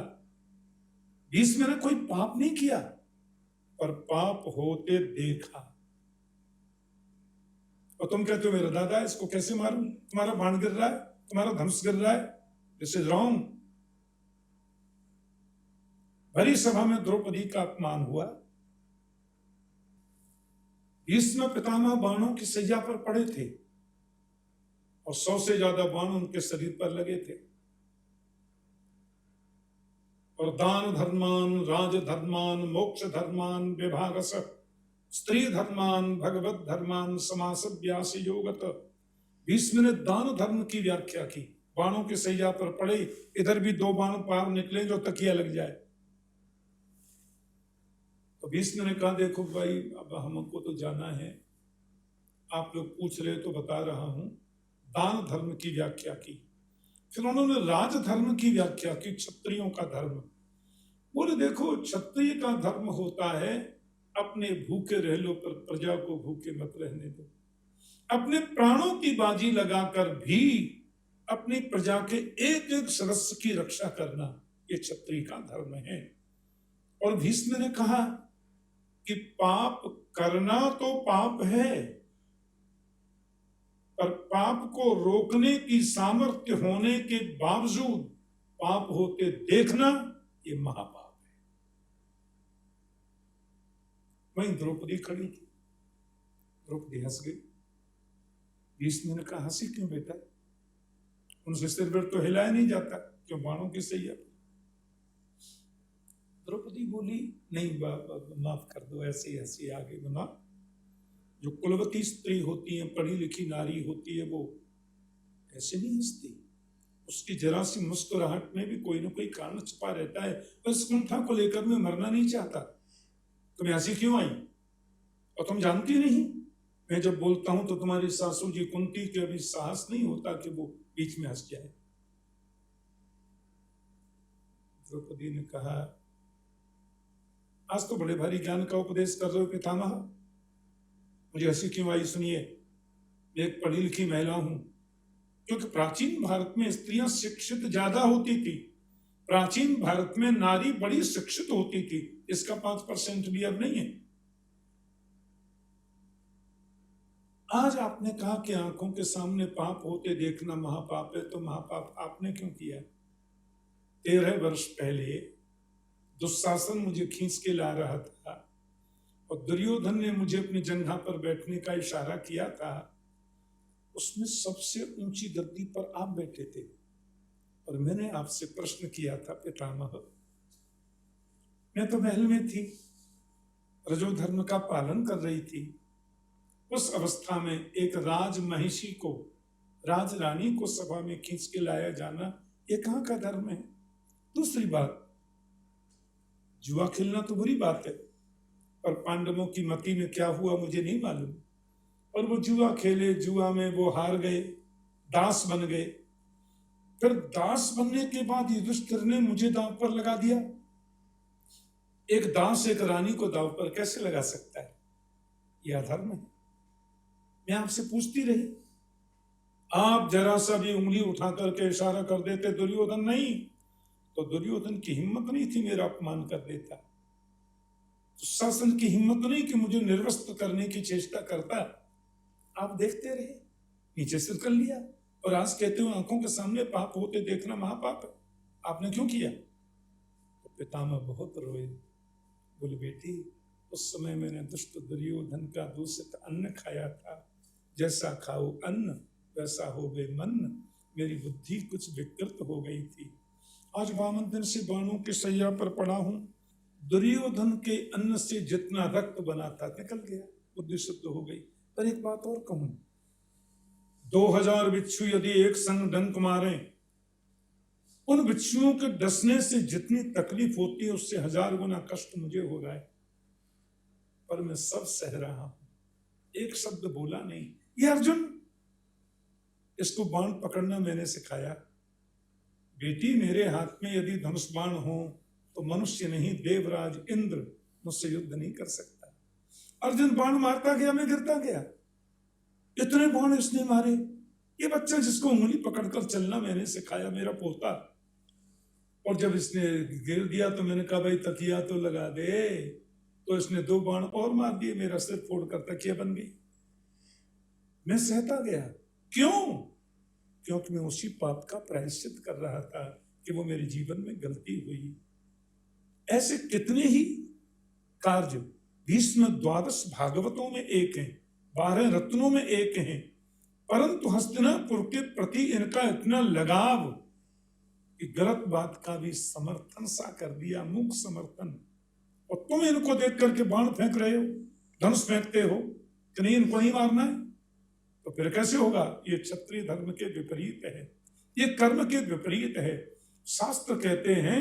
भीष्म ने कोई पाप नहीं किया, पर पाप होते देखा। और तुम कहते हो मेरा दादा है, इसको कैसे मारूं? तुम्हारा बाण गिर रहा है, तुम्हारा धनुष गिर रहा है, दिस इज रॉन्ग। भरी सभा में द्रौपदी का अपमान हुआ। भीष्म पितामह बाणों की सैया पर पड़े थे और 100 से ज्यादा बाण उनके शरीर पर लगे थे। और दान धर्मान, राज धर्मान, मोक्ष धर्मान विभागस, स्त्री धर्मान, भगवत धर्मान समासव्यास योगत। भीष्म ने दान धर्म की व्याख्या की। बाणों की सैया पर पड़े, इधर भी 2 बाण पार निकले जो तकिया लग जाए। तो भीष्म ने कहा देखो भाई, अब हमको तो जाना है, आप लोग पूछ रहे तो बता रहा हूं। दान धर्म की व्याख्या की। फिर उन्होंने राज धर्म की व्याख्या की, क्षत्रियों का धर्म। बोले देखो, क्षत्रिय का धर्म होता है अपने भूखे रह लो पर प्रजा को भूखे मत रहने दो। अपने प्राणों की बाजी लगाकर भी अपनी प्रजा के एक एक सदस्य की रक्षा करना, ये क्षत्रिय का धर्म है। और भीष्म ने कहा कि पाप करना तो पाप है, पर पाप को रोकने की सामर्थ्य होने के बावजूद पाप होते देखना, ये महापाप है। वहीं द्रौपदी खड़ी थी। द्रौपदी हंस गई। भीष्म ने कहा हंसी क्यों बेटा? उनसे सिर पर तो हिलाया नहीं जाता, क्यों बाणों की सैया? द्रौपदी बोली नहीं माफ कर दो, ऐसे ही हंसी आगे बना। जो कुलवती स्त्री होती है, पढ़ी लिखी नारी होती है, वो ऐसे नहीं हंसती। उसकी जरा सी मुस्कुराहट में भी कोई ना कोई कारण छुपा रहता है। बस कुंठा को लेकर मैं मरना नहीं चाहता। तुम्हें हंसी क्यों आई? और तुम जानती नहीं, मैं जब बोलता हूं तो तुम्हारी सासू जी कुंती के अभी साहस नहीं होता कि वो बीच में हंस जाए। द्रौपदी ने कहा आज तो बड़े भारी ज्ञान का उपदेश कर रहे हो पितामह, मुझे हंसी क्यों आई? सुनिए, मैं एक पढ़ी लिखी महिला हूं। क्योंकि प्राचीन भारत में स्त्रियां शिक्षित ज्यादा होती थी, प्राचीन भारत में नारी बड़ी शिक्षित होती थी, इसका 5% भी अब नहीं है। आज आपने कहा कि आंखों के सामने पाप होते देखना महापाप है, तो महापाप आपने क्यों किया? 13 वर्ष पहले दुशासन मुझे खींच के ला रहा था और दुर्योधन ने मुझे अपनी जंघा पर बैठने का इशारा किया था। उसमें सबसे ऊंची गद्दी पर आप बैठे थे और मैंने आपसे प्रश्न किया था, पितामह, मैं तो महल में थी, रजोधर्म का पालन कर रही थी। उस अवस्था में एक राजमहिषी को, राजरानी को सभा में खींच के लाया जाना, ये कहाँ का धर्म है? दूसरी बात, जुआ खेलना तो बुरी बात है, पर पांडवों की मति में क्या हुआ मुझे नहीं मालूम। और वो जुआ खेले, जुआ में वो हार गए, दास बन गए। फिर दास बनने के बाद युधिष्ठिर ने मुझे दांव पर लगा दिया। एक दास एक रानी को दांव पर कैसे लगा सकता है? यह अधर्म है। मैं आपसे पूछती रही, आप जरा सा भी उंगली उठा करके इशारा कर देते दुर्योधन नहीं, तो दुर्योधन की हिम्मत नहीं थी मेरा अपमान कर देता। तो शासन की हिम्मत नहीं कि मुझे निर्वस्त्र करने की चेष्टा करता। आप देखते रहे, नीचे सिर कर लिया, और आज कहते हो आंखों के सामने पाप होते देखना महापाप है। आपने क्यों किया? तो पितामह बहुत रोए, बोले बेटी, उस समय मैंने दुष्ट दुर्योधन का दूषित अन्न खाया था। जैसा खाओ अन्न वैसा हो बे मन, मेरी बुद्धि कुछ विकृत हो गई थी। आज 52 दिन से बाणों की सैया पर पड़ा हूं। दुर्योधन के अन्न से जितना रक्त बना था निकल गया, बुद्धि शुद्ध हो गई। पर एक बात और कहूं, 2000 बिच्छू यदि एक संग डंक मारे, उन बिच्छुओं के डसने से जितनी तकलीफ होती है उससे 1000 गुना कष्ट मुझे हो रहा है, पर मैं सब सह रहा हूं, एक शब्द बोला नहीं। ये अर्जुन, इसको बाण पकड़ना मैंने सिखाया। बेटी, मेरे हाथ में यदि धनुष बाण हो तो मनुष्य नहीं, देवराज इंद्र मुझसे युद्ध नहीं कर सकता। अर्जुन बाण मारता गया, मैं गिरता गया। इतने बाण इसने मारे। ये बच्चा जिसको उंगली पकड़कर चलना मैंने सिखाया, मेरा पोता, और जब इसने गिर दिया तो मैंने कहा भाई तकिया तो लगा दे, तो इसने 2 बाण और मार दिए, मेरा सिर फोड़कर तकिया बन गई। मैं सहता गया। क्यों? क्योंकि मैं उसी पाप का प्रायश्चित कर रहा था कि वो मेरे जीवन में गलती हुई। ऐसे कितने ही कार्य भीष्म 12 भागवतों में एक हैं, 12 रत्नों में एक हैं, परंतु हस्तिनापुर के प्रति इनका इतना लगाव कि गलत बात का भी समर्थन सा कर दिया, मूक समर्थन। और तुम इनको देख करके बाण फेंक रहे हो, धनुष फेंकते हो कि नहीं इनको नहीं मारना है, तो फिर कैसे होगा? ये क्षत्रिय धर्म के विपरीत है, ये कर्म के विपरीत है। शास्त्र कहते हैं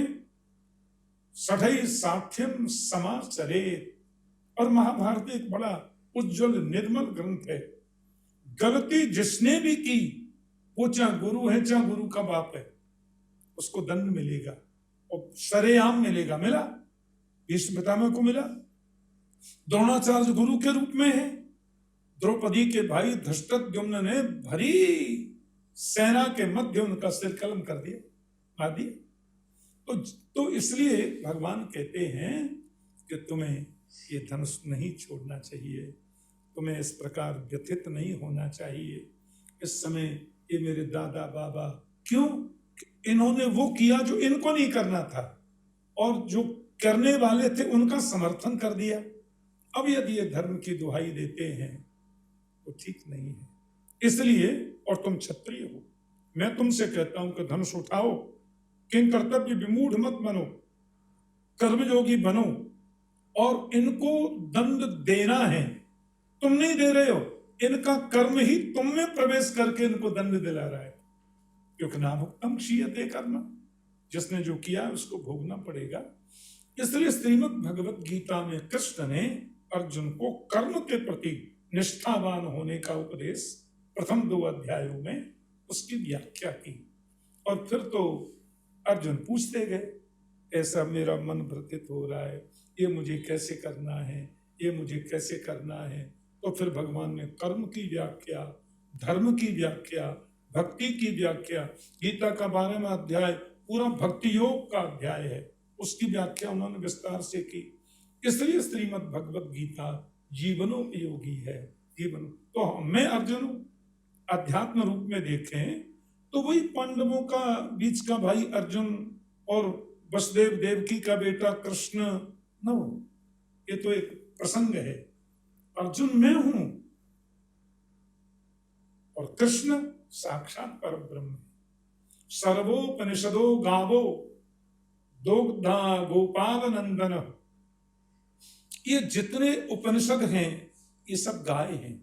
सढ़ई साठ्यम समाचरेत, और महाभारत एक बड़ा उज्जवल निर्मल ग्रंथ है। गलती जिसने भी की, वो चाहे गुरु है चाहे गुरु का बाप है, उसको दंड मिलेगा और सरेआम मिलेगा। मिला, भीष्म पितामह को मिला। द्रोणाचार्य गुरु के रूप में है। द्रौपदी के भाई धृष्टद्युम्न ने भरी सेना के मध्य उनका सिर कलम कर दिया, मार दिया। तो इसलिए भगवान कहते हैं कि तुम्हें ये धनुष नहीं छोड़ना चाहिए, तुम्हें इस प्रकार व्यथित नहीं होना चाहिए। इस समय ये मेरे दादा बाबा, क्यों? इन्होंने वो किया जो इनको नहीं करना था, और जो करने वाले थे उनका समर्थन कर दिया। अब यदि ये धर्म की दुहाई देते हैं तो ठीक नहीं है। इसलिए, और तुम क्षत्रिय हो, मैं तुमसे कहता हूं कि धनुष उठाओ, किन कर्तव्य विमूढ़ मत बनो, कर्मयोगी बनो, और इनको दंड देना है। तुम नहीं दे रहे हो, इनका कर्म ही तुम में प्रवेश करके इनको दंड दिला रहा है। क्योंकि नाभुक्तम क्षीयते कर्म, जिसने जो किया उसको भोगना पड़ेगा। इसलिए श्रीमद् भगवत गीता में कृष्ण ने अर्जुन को कर्म के प्रति निष्ठावान होने का उपदेश प्रथम 2 अध्यायों में उसकी व्याख्या की। और फिर तो अर्जुन पूछते गए, ऐसा मेरा मन व्यथित हो रहा है, ये मुझे कैसे करना है, ये मुझे कैसे करना है। तो फिर भगवान ने कर्म की व्याख्या, धर्म की व्याख्या, भक्ति की व्याख्या, गीता का 12वां अध्याय पूरा भक्ति योग का अध्याय है, उसकी व्याख्या उन्होंने विस्तार से की। इसलिए श्रीमद् भगवत गीता जीवनोपयोगी है। जीवन तो मैं अर्जुन अध्यात्म रूप में देखें तो वही पांडवों का बीच का भाई अर्जुन और वसुदेव देवकी का बेटा कृष्ण न हो, ये तो एक प्रसंग है। अर्जुन मैं हूं और कृष्ण साक्षात परब्रह्म। सर्वोपनिषदो गावो दोग्धा गोपाल नंदन, ये जितने उपनिषद हैं ये सब गाय हैं,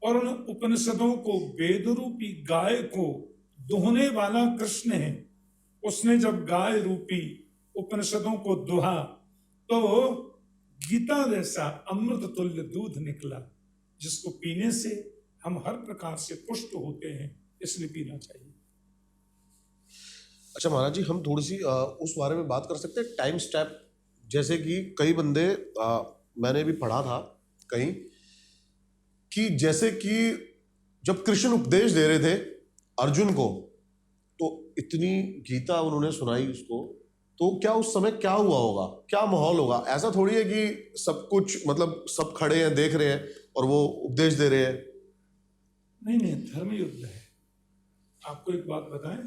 और उन उपनिषदों को वेद रूपी गाय को दुहने वाला कृष्ण है। उसने जब गाय रूपी उपनिषदों को दुहा तो गीता जैसा अमृत तुल्य दूध निकला, जिसको पीने से हम हर प्रकार से पुष्ट होते हैं, इसलिए पीना चाहिए। अच्छा महाराज जी, हम थोड़ी सी उस बारे में बात कर सकते हैं, टाइम स्टेप। जैसे कि कई बंदे, मैंने भी पढ़ा था कहीं कि जैसे कि जब कृष्ण उपदेश दे रहे थे अर्जुन को, तो इतनी गीता उन्होंने सुनाई उसको, तो क्या उस समय क्या हुआ होगा, क्या माहौल होगा? ऐसा थोड़ी है कि सब कुछ मतलब सब खड़े हैं देख रहे हैं और वो उपदेश दे रहे हैं। नहीं नहीं, धर्म युद्ध है। आपको एक बात बताएं,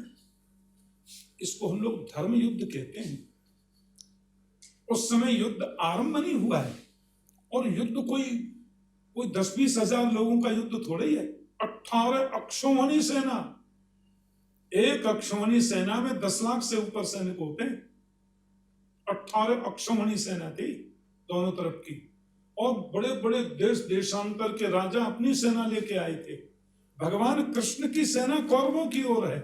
इसको हम लोग धर्म युद्ध कहते हैं। उस समय युद्ध आरंभ नहीं हुआ है, और युद्ध कोई 10-20 हजार लोगों का युद्ध थोड़ा ही है। 18 अक्षौहिणी सेना, एक अक्षौहिणी सेना में 10 लाख से ऊपर सैनिक होते हैं। 18 अक्षौहिणी सेना थी दोनों तरफ की, और बड़े बड़े देश देशांतर के राजा अपनी सेना लेके आए थे। भगवान कृष्ण की सेना कौरवों की ओर है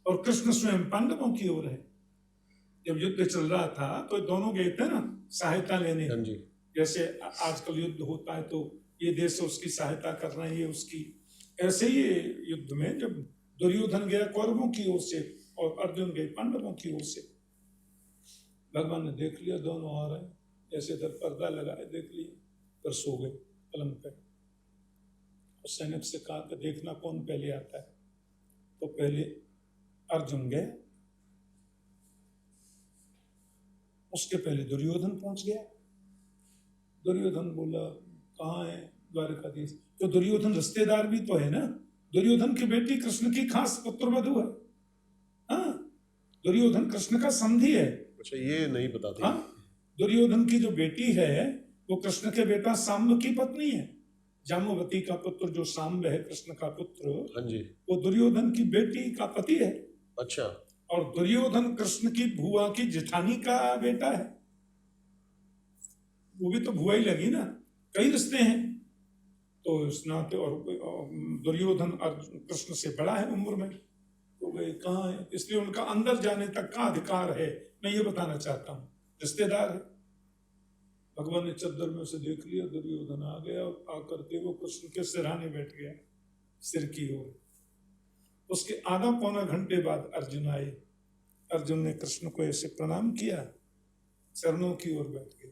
और कृष्ण स्वयं पांडवों की ओर है। जब युद्ध चल रहा था तो दोनों गए थे ना सहायता लेने। जैसे आजकल युद्ध होता है तो ये देश उसकी सहायता कर रहे हैं, ये उसकी। ऐसे ही युद्ध में जब दुर्योधन गया कौरवों की ओर से और अर्जुन गए पांडवों की ओर से, भगवान ने देख लिया दोनों आ रहे हैं, जैसे इधर पर्दा लगाए देख लिया, फिर सो गए पलंग पे। और सैनिक से कहा कि देखना कौन पहले आता है। तो पहले अर्जुन गया, उसके पहले दुर्योधन पहुंच गया। दुर्योधन बोला कहाँ है द्वारकाधीश? तो दुर्योधन रिश्तेदार भी तो है ना, दुर्योधन की बेटी कृष्ण की खास पुत्रवधू है। हाँ, दुर्योधन कृष्ण का समधी है। अच्छा, ये नहीं पता था। हाँ, दुर्योधन की जो बेटी है वो कृष्ण के बेटा सांब की पत्नी है। जाम्बवती का पुत्र जो सांब है कृष्ण का पुत्र, हाँ जी, वो दुर्योधन की बेटी का पति है। अच्छा। और दुर्योधन कृष्ण की बुआ की जेठानी का बेटा है। वो भी तो बुआ ही लगी ना, कई रिश्ते हैं। तो इस नाते, और दुर्योधन कृष्ण से बड़ा है उम्र में, तो वे कहाँ है, इसलिए उनका अंदर जाने तक का अधिकार है, मैं ये बताना चाहता हूँ। रिश्तेदार है। भगवान ने चद्दर में उसे देख लिया, दुर्योधन आ गया और आकर के वो कृष्ण के सिरहाने बैठ गया, सिर की ओर। उसके आधा पौना घंटे बाद अर्जुन आए। अर्जुन ने कृष्ण को ऐसे प्रणाम किया, चरणों की ओर बैठ गए।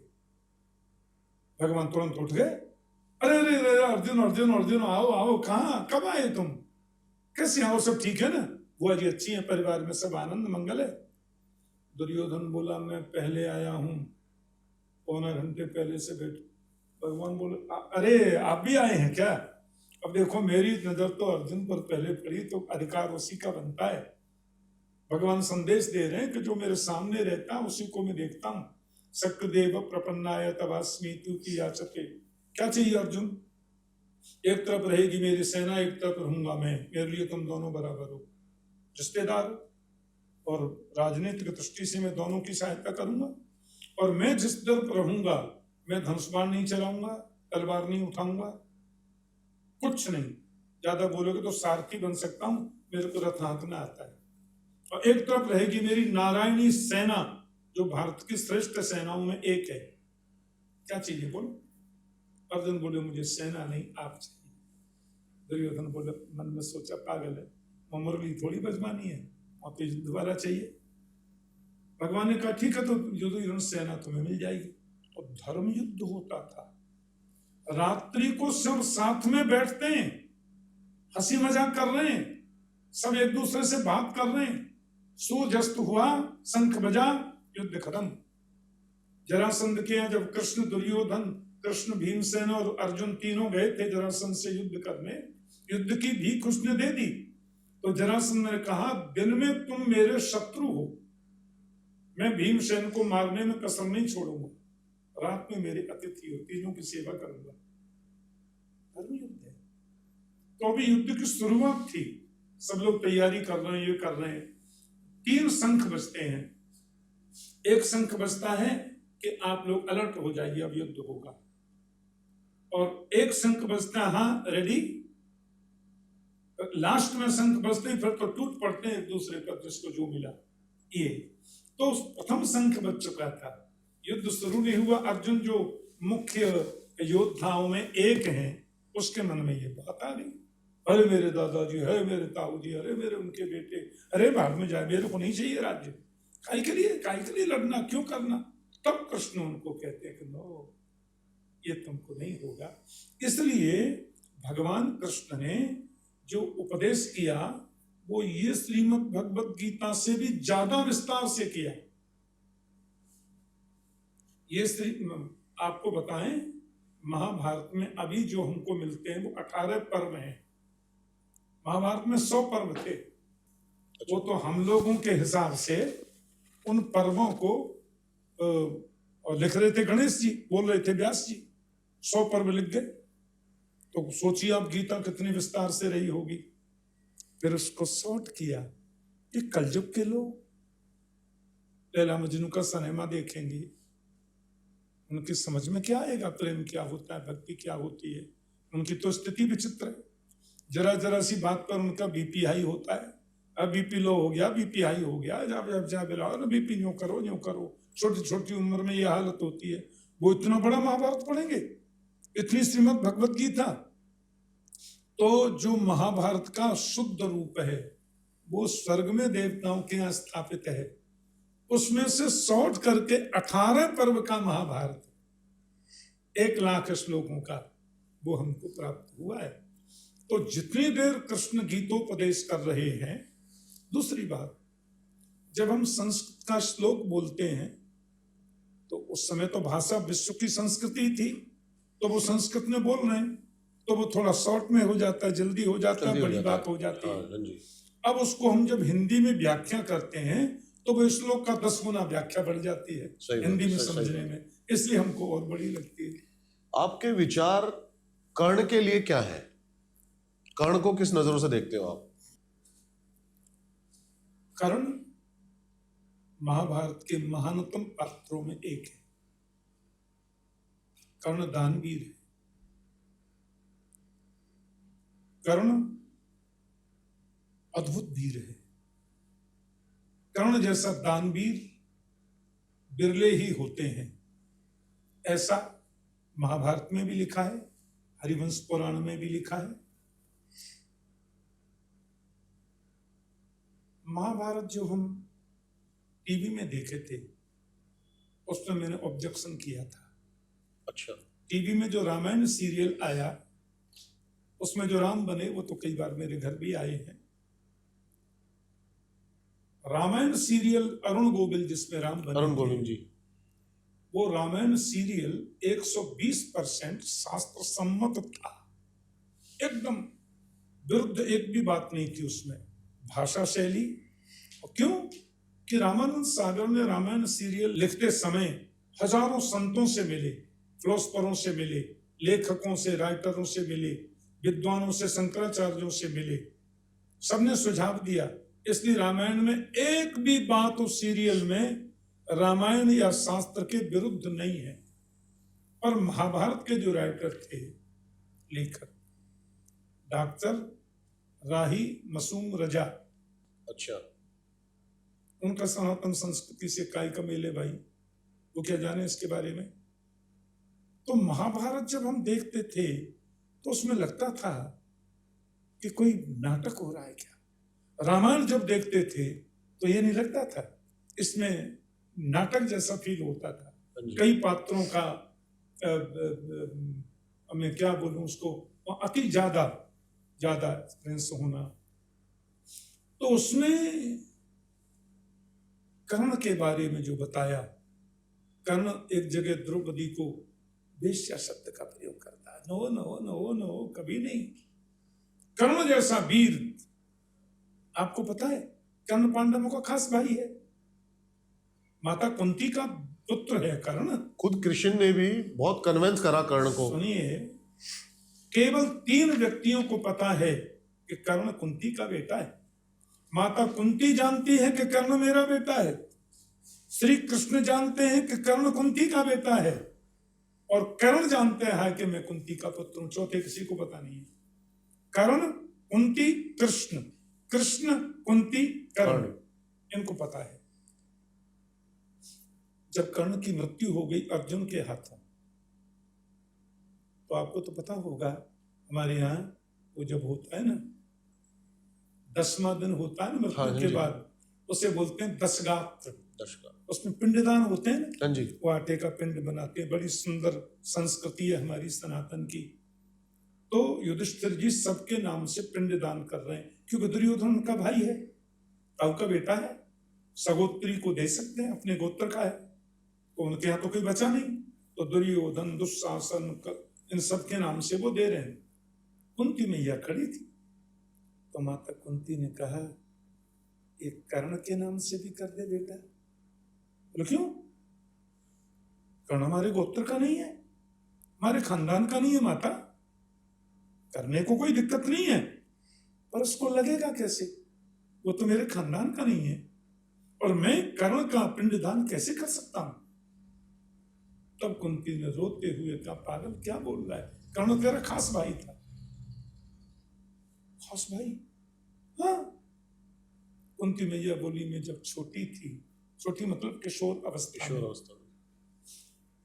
भगवान तुरंत उठ गए, अरे अरे अरे अर्जुन अर्जुन अर्जुन, आओ आओ, कहाँ कब आए तुम, कैसे आओ, सब ठीक है ना, बुआ जी अच्छी है, परिवार में सब आनंद मंगल है। दुर्योधन बोला मैं पहले आया हूं, पौना घंटे पहले से बैठ। भगवान बोले अरे आप भी आए हैं क्या? अब देखो मेरी नजर तो अर्जुन पर पहले पड़ी, तो अधिकार उसी का बनता है। भगवान संदेश दे रहे हैं कि जो मेरे सामने रहता है उसी को मैं देखता हूं। सक्देव प्रपन्नाय तवास्मि तूति याचते। क्या चाहिए अर्जुन? एक तरफ रहेगी मेरी सेना, एक तरफ रहूंगा मैं, मेरे लिए तुम दोनों बराबर हो, रिश्तेदार, और राजनीतिक दृष्टि से मैं दोनों की सहायता करूंगा। और मैं जिस तरफ रहूंगा मैं धनुष बाण नहीं चलाऊंगा, तलवार नहीं उठाऊंगा, कुछ नहीं। ज्यादा बोलोगे तो सारथी बन सकता हूं, मेरे को रथ हाँकना आता है। और एक तरफ रहेगी मेरी नारायणी सेना, जो भारत की श्रेष्ठ सेनाओं में एक है। क्या चाहिए बोलो? अर्जुन बोले मुझे सेना नहीं, आप चाहिए। दुर्योधन बोले मन में सोचा पागल है, मुरली थोड़ी बजवानी है, और तो युद्ध वाला चाहिए। भगवान ने कहा ठीक है, तो युद्ध सेना तुम्हें मिल जाएगी। और धर्म युद्ध होता था। रात्रि को सब साथ में बैठते हैं, हंसी मजाक कर रहे हैं, सब एक दूसरे से बात कर रहे हैं, सूर्यास्त हुआ, शंख बजा, युद्ध खत्म। जरासंध के यहाँ जब कृष्ण, दुर्योधन, कृष्ण, भीमसेन और अर्जुन तीनों गए थे जरासंध से युद्ध करने, युद्ध की भीख उसने दे दी। तो जरासंध ने कहा, दिन में तुम मेरे शत्रु हो, मैं भीमसेन को मारने में कसर नहीं छोड़ूंगा, रात में मेरे अतिथि हो, तीनों की सेवा करूंगा। धर्म युद्ध है। तो अभी युद्ध की शुरुआत थी, सब लोग तैयारी कर रहे हैं, ये कर रहे हैं। 3 शंख बजते हैं। एक शंख बजता है कि आप लोग अलर्ट हो जाइए, अब युद्ध होगा। और एक शंख बजता है, हाँ रेडी। लास्ट में शंख बजते ही फिर तो टूट पड़ते हैं एक दूसरे पर, जिसको जो मिला। ये तो प्रथम शंख बज चुका था, युद्ध शुरू नहीं हुआ। अर्जुन जो मुख्य योद्धाओं में एक हैं, उसके मन में ये बात आ गई, अरे मेरे दादाजी, है मेरे ताऊजी, अरे मेरे उनके बेटे, अरे भाग में जाए, मेरे को नहीं चाहिए राज्य, काय के लिए लड़ना, क्यों करना। तब कृष्ण उनको कहते हैं कि नो, ये तुमको नहीं होगा। इसलिए भगवान कृष्ण ने जो उपदेश किया वो ये श्रीमद् भगवत गीता से भी ज्यादा विस्तार से किया। ये आपको बताएं, महाभारत में अभी जो हमको मिलते हैं वो 18 पर्व हैं। महाभारत में 100 पर्व थे। वो तो हम लोगों के हिसाब से उन पर्वों को और लिख रहे थे गणेश जी, बोल रहे थे व्यास जी, 100 पर्व लिख गए। तो सोचिए आप गीता कितनी विस्तार से रही होगी। फिर उसको शॉर्ट किया कि कलयुग के लोग लैला मजनू का सिनेमा देखेंगे, उनकी समझ में क्या आएगा, प्रेम क्या होता है, भक्ति क्या होती है। उनकी तो स्थिति विचित्र है। जरा जरा सी बात पर उनका बीपी हाई होता है, अब बीपी लो हो गया, बीपी हाई हो गया, जा बिलाओ ना, बीपी यूं करो, छोटी छोटी उम्र में यह हालत होती है। वो इतना बड़ा महाभारत पढ़ेंगे, इतनी श्रीमद् भगवत गीता। तो जो महाभारत का शुद्ध रूप है वो स्वर्ग में देवताओं के यहाँ स्थापित है, उसमें से शॉर्ट करके 18 पर्व का महाभारत 1 लाख श्लोकों का वो हमको प्राप्त हुआ है। तो जितनी देर कृष्ण गीतोपदेश कर रहे हैं, दूसरी बात, जब हम संस्कृत का श्लोक बोलते हैं तो उस समय तो भाषा विश्व की संस्कृति थी, तो वो संस्कृत में बोल रहे हैं तो वो थोड़ा शॉर्ट में हो जाता है, जल्दी हो जाता है, बड़ी बात हो जाती है। अब उसको हम जब हिंदी में व्याख्या करते हैं तो वो श्लोक का 10 गुना व्याख्या बढ़ जाती है हिंदी में समझने में, इसलिए हमको और बड़ी लगती है। आपके विचार कर्ण के लिए क्या है? कर्ण को किस नजरों से देखते हो आप? कर्ण महाभारत के महानतम पात्रों में एक है। कर्ण दानवीर है। कर्ण अद्भुत वीर है। कर्ण जैसा दानवीर बिरले ही होते हैं, ऐसा महाभारत में भी लिखा है, हरिवंश पुराण में भी लिखा है। महाभारत जो हम टीवी में देखे थे उसमें मैंने ऑब्जेक्शन किया था। अच्छा। टीवी में जो रामायण सीरियल आया उसमें जो राम बने वो तो कई बार मेरे घर भी आए हैं। रामायण सीरियल अरुण गोविल जिसमें राम बने, अरुण गोविल जी, वो रामायण सीरियल 120% शास्त्र सम्मत था, एकदम विरुद्ध एक भी बात नहीं थी उसमें। भाषा शैली, क्यों कि रामानंद सागर ने रामायण सीरियल लिखते समय हजारों संतों से मिले, फिलोसफरों से मिले, लेखकों से, राइटरों से मिले, विद्वानों से, शंकराचार्यों से मिले, सबने सुझाव दिया। इसलिए रामायण में एक भी बात उस सीरियल में रामायण या शास्त्र के विरुद्ध नहीं है। पर महाभारत के जो राइटर थे, लेखक, डॉक्टर राही मसूम रजा, अच्छा, उनका सनातन संस्कृति से काय का मेले भाई, वो क्या जाने इसके बारे में। तो महाभारत जब हम देखते थे तो उसमें लगता था कि कोई नाटक हो रहा है क्या। रामायण जब देखते थे तो ये नहीं लगता था, इसमें नाटक जैसा फील होता था। कई पात्रों का मैं क्या बोलूं उसको, अति ज्यादा एक्सपीरियंस होना। तो उसमें कर्ण के बारे में जो बताया, कर्ण एक जगह द्रौपदी को वेश्या शब्द का प्रयोग करता है। नो नो नो नो, कभी नहीं। कर्ण जैसा वीर, आपको पता है कर्ण पांडवों का खास भाई है, माता कुंती का पुत्र है कर्ण। खुद कृष्ण ने भी बहुत कन्वेंस करा कर्ण को। सुनिए, केवल 3 व्यक्तियों को पता है कि कर्ण कुंती का बेटा है। माता कुंती जानती है कि कर्ण मेरा बेटा है, श्री कृष्ण जानते हैं कि कर्ण कुंती का बेटा है, और कर्ण जानते हैं कि मैं कुंती का पुत्र हूं। चौथे किसी को पता नहीं है। कर्ण, कुंती, कृष्ण, कृष्ण, कुंती, कर्ण, इनको पता है। जब कर्ण की मृत्यु हो गई अर्जुन के हाथों, तो आपको तो पता होगा, हमारे यहाँ वो जब होता है ना, 10वां दिन होता है ना मृत्यु के बाद, उसे बोलते हैं दशगात्र। उसमें पिंडदान होते हैं ना, वो आटे का पिंड बनाते हैं। बड़ी सुंदर संस्कृति है हमारी सनातन की। तो युधिष्ठिर जी सबके नाम से पिंडदान कर रहे हैं, क्योंकि दुर्योधन उनका भाई है, ताऊ का बेटा है, सगोत्री को दे सकते हैं, अपने गोत्र का है, तो उनके यहाँ तो कोई बचा नहीं, तो दुर्योधन, दुशासन, इन सब के नाम से वो दे रहे हैं। कुंती मैया खड़ी थी, तो माता कुंती ने कहा एक कर्ण के नाम से भी कर दे बेटा। बोले क्यों? कर्ण हमारे गोत्र का नहीं है, हमारे खानदान का नहीं है माता, करने को कोई दिक्कत नहीं है, पर उसको लगेगा कैसे, वो तो मेरे खानदान का नहीं है, और मैं कर्ण का पिंडदान कैसे कर सकता हूं? तब कुंती ने रोते हुए कहा पागल क्या बोल रहा है, कर्ण तेरा खास भाई था। खास भाई? हाँ। कुंती मैया बोली मैं जब छोटी थी, छोटी मतलब किशोर अवस्था में,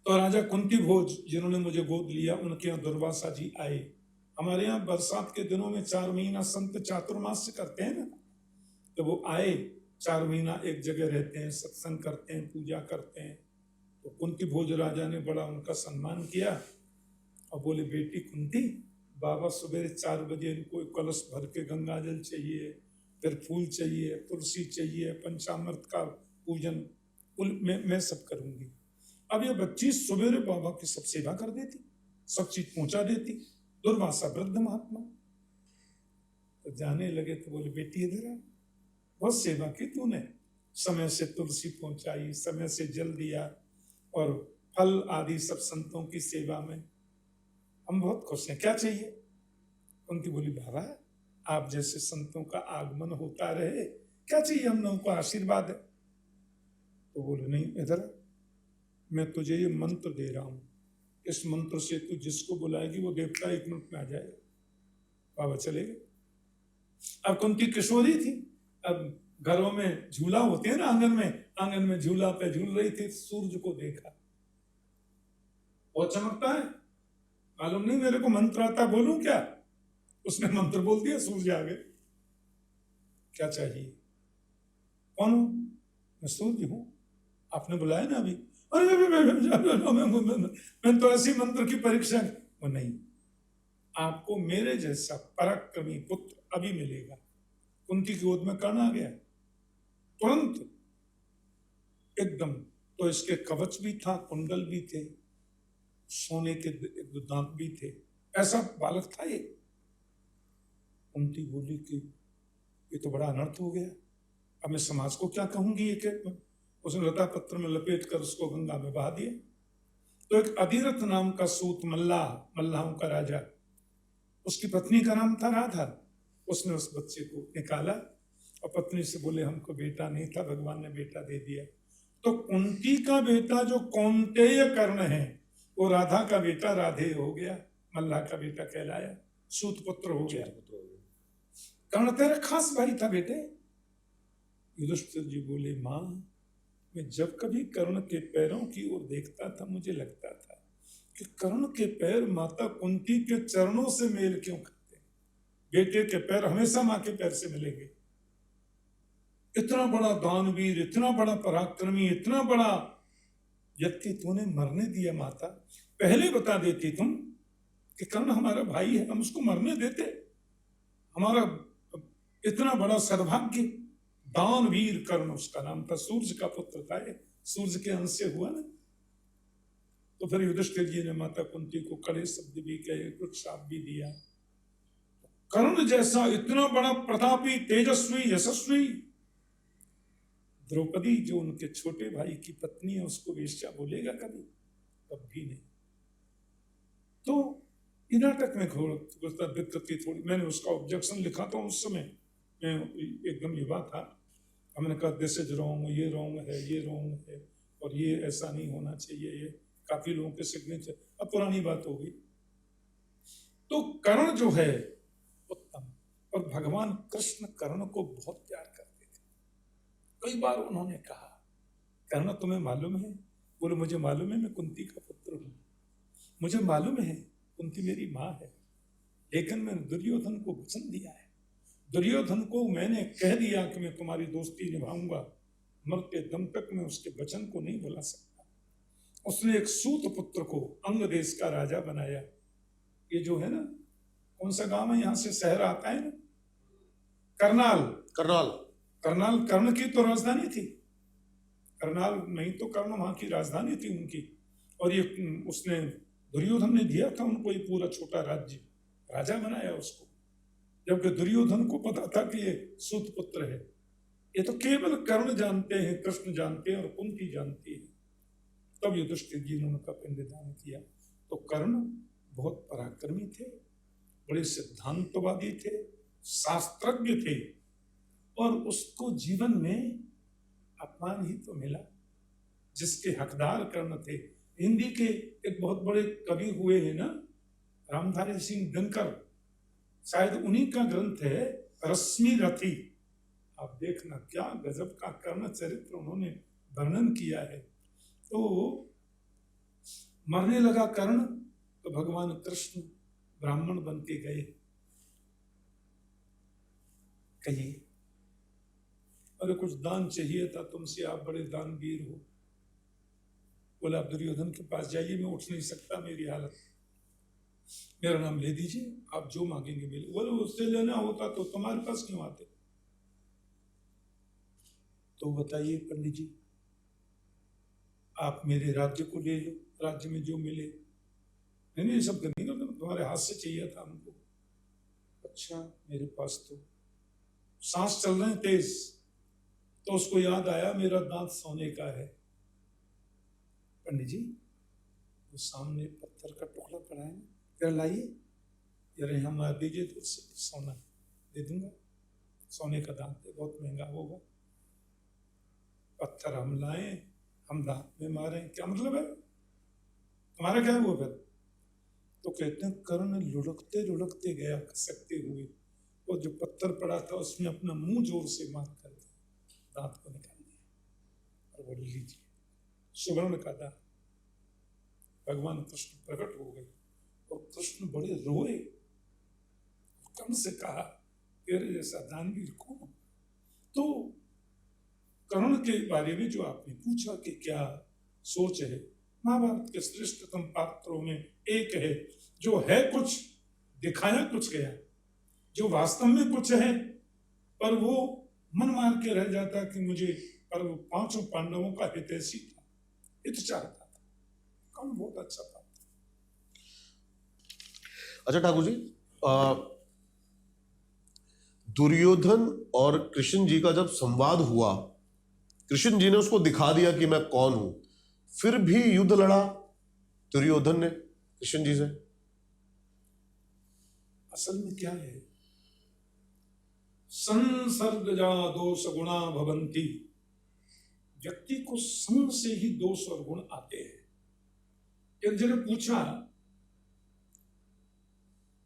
तो राजा कुंती भोज जिन्होंने मुझे गोद लिया, उनके यहाँ दुर्वासा जी आए। हमारे यहाँ बरसात के दिनों में 4 महीना संत चातुर्मास करते हैं ना, तो वो आए, 4 महीना एक जगह रहते हैं, सत्संग करते हैं, पूजा करते हैं। तो कुंती भोज राजा ने बड़ा उनका सम्मान किया और बोले बेटी कुंती, बाबा सवेरे 4 बजे इनको कलश भर के गंगा जल चाहिए, फिर फूल चाहिए, तुलसी चाहिए, पंचामृत का पूजन मैं सब करूंगी। अब ये बच्ची सवेरे बाबा की सब सेवा कर देती, सब चीज पहुंचा देती। दुर्वासा वृद्ध महात्मा तो जाने लगे, तो बोले बेटी इधर आ, बहुत सेवा की तूने, समय से तुलसी पहुंचाई, समय से जल दिया, और फल आदि सब संतों की सेवा में हम बहुत खुश हैं, क्या चाहिए? उनकी बोली बाबा आप जैसे संतों का आगमन होता रहे, क्या चाहिए हम लोगों को, आशीर्वाद है। तो बोले नहीं इधर, मैं तुझे ये मंत्र दे रहा हूं, इस मंत्र से तू जिसको बुलाएगी वो देवता 1 मिनट में आ जाएगा। बाबा चले गए। अब कुंती किशोरी थी, अब घरों में झूला होते हैं ना, आंगन में झूला पे झूल रही थी, सूरज को देखा, बहुत चमकता है, मालूम नहीं मेरे को मंत्र आता, बोलूं क्या? उसने मंत्र बोल दिया, सूरज आ गए। क्या चाहिए? कौन हूं? मैं सूरज हूं, आपने बुलाया ना अभी। अरे मैं तो ऐसी मंत्र की परीक्षा, वो नहीं, आपको मेरे जैसा पराक्रमी पुत्र अभी मिलेगा। कुंती की गोद में कर्ण आ गया तुरंत एकदम। तो इसके कवच भी था, कुंडल भी थे, सोने के दांत भी थे, ऐसा बालक था ये। कुंती बोली कि ये तो बड़ा अनर्थ हो गया, अब मैं समाज को क्या कहूंगी। ये उसने लता पत्र में लपेट कर उसको गंगा में बहा दिया। तो एक अधिरथ नाम का सूत मल्लाह, मल्लाहों का राजा, उसकी पत्नी का नाम था राधा, उसने उस बच्चे को निकाला और पत्नी से बोले हमको बेटा नहीं था, भगवान ने बेटा दे दिया। तो कुंती का बेटा जो कौंतेय कर्ण है, वो राधा का बेटा राधे हो गया, मल्लाह का बेटा कहलाया, सूत पुत्र हो गया। कर्ण तेरा खास भाई था बेटे। युधिष्ठिर जी बोले मां, मैं जब कभी कर्ण के पैरों की ओर देखता था, मुझे लगता था कि कर्ण के पैर माता कुंती के चरणों से मेल क्यों खाते हैं, बेटे के पैर हमेशा मां के पैर से मिलेंगे। इतना बड़ा दानवीर, इतना बड़ा पराक्रमी, इतना बड़ा व्यक्ति तूने मरने दिया। माता पहले बता देती तुम कि कर्ण हमारा भाई है, हम उसको मरने देते। हमारा इतना बड़ा सद्भाग्य, दानवीर कर्ण उसका नाम था, सूर्य का पुत्र था ये, सूर्य के अंश से हुआ ना। तो फिर युधिष्ठिर जी ने माता कुंती को कड़े शब्द भी कहे, कुछ शाप भी दिया। कर्ण जैसा इतना बड़ा प्रतापी, तेजस्वी, यशस्वी, द्रौपदी जो उनके छोटे भाई की पत्नी है उसको वेश्या बोलेगा कभी? कभी नहीं। तो ये नाटक में दिक्कत की थोड़ी, मैंने उसका ऑब्जेक्शन लिखा था उस समय, मैं एकदम युवा था। हमने कहा दिस इज रॉन्ग, ये रॉन्ग है, ये रॉन्ग है, और ये ऐसा नहीं होना चाहिए, ये काफी लोगों के सिग्नेचर, अब पुरानी बात हो गई। तो कर्ण जो है उत्तम, और भगवान कृष्ण कर्ण को बहुत प्यार करते थे। कई बार उन्होंने कहा, कर्ण तुम्हें मालूम है? बोले मुझे मालूम है, मैं कुंती का पुत्र हूं, मुझे मालूम है कुंती मेरी माँ है, लेकिन मैंने दुर्योधन को वचन दिया है, दुर्योधन को मैंने कह दिया कि मैं तुम्हारी दोस्ती निभाऊंगा, मरते दम तक मैं उसके वचन को नहीं भुला सकता। उसने एक सूत पुत्र को अंग देश का राजा बनाया। ये जो है ना, कौन सा गांव है यहां से शहर आता है ना, करनाल। करनाल। करनाल कर्ण की तो राजधानी थी, करनाल नहीं तो कर्ण वहां की राजधानी थी उनकी। और ये उसने, दुर्योधन ने दिया था उनको ये पूरा छोटा राज्य, राजा बनाया उसको, जबकि दुर्योधन को पता था कि ये सूत पुत्र है। ये तो केवल कर्ण जानते हैं, कृष्ण जानते हैं और कुंती जानती है। तब युधिष्ठिर जी ने उनका पिंडदान किया। तो कर्ण बहुत पराक्रमी थे, बड़े सिद्धांतवादी थे, शास्त्रज्ञ थे, और उसको जीवन में अपमान ही तो मिला जिसके हकदार कर्ण थे। हिंदी के एक बहुत बड़े कवि हुए हैं ना, रामधारी सिंह दिनकर, शायद उन्हीं का ग्रंथ है रश्मि रथी। आप देखना क्या गजब का कर्ण चरित्र उन्होंने वर्णन किया है। तो मरने लगा कर्ण, तो भगवान कृष्ण ब्राह्मण बन के गए। कहिए, अरे कुछ दान चाहिए था तुमसे, आप बड़े दानवीर हो। बोला आप दुर्योधन के पास जाइए, मैं उठ नहीं सकता, मेरी हालत, मेरा नाम ले दीजिए, आप जो मांगेंगे मिले। बोले उससे लेना होता तो तुम्हारे पास क्यों आते? तो बताइए पंडित जी, आप मेरे राज्य को ले लो, राज्य में जो मिले। नहीं नहीं, सब नहीं करते, तुम्हारे हाथ से चाहिए था हमको। अच्छा, मेरे पास तो सांस चल रहे हैं तेज। तो उसको याद आया मेरा दांत सोने का है। पंडित जी, वो सामने पत्थर का टुकड़ा पड़ा है, जरा लाइए, जरा यहाँ मार दीजिए तो उससे सोना दे दूंगा, सोने का दांत है, बहुत महंगा होगा। पत्थर हम लाए, हम दांत में मारे, क्या मतलब है तुम्हारा, क्या हुआ फिर? तो कहते हैं कर्ण लुढ़कते लुढ़कते गया, खसकते हुए, और जो पत्थर पड़ा था उसमें अपना मुंह जोर से मार कर दांत को निकाल दिया, और बोले लीजिए सुवर्ण का दांत। भगवान कृष्ण प्रकट हो गए, और कृष्ण बड़े रोए, कर्ण से कहा तेरे जैसा दानवीर कौन? तो कर्ण के बारे में जो आपने पूछा कि क्या सोच है, महाभारत के श्रेष्ठतम पात्रों में एक है, जो है कुछ, दिखाया कुछ गया, जो वास्तव में कुछ है, पर वो मन मार के रह जाता कि मुझे, पर वो पांचों पांडवों का हितैषी था, हित चाहता था। कर्ण बहुत अच्छा था। अच्छा ठाकुर जी, दुर्योधन और कृष्ण जी का जब संवाद हुआ, कृष्ण जी ने उसको दिखा दिया कि मैं कौन हूं, फिर भी युद्ध लड़ा दुर्योधन ने कृष्ण जी से। असल में क्या है, संसर्गजा दोष गुणा भवंती, व्यक्ति को संग से ही दोष और गुण आते हैं। एक जगह पूछा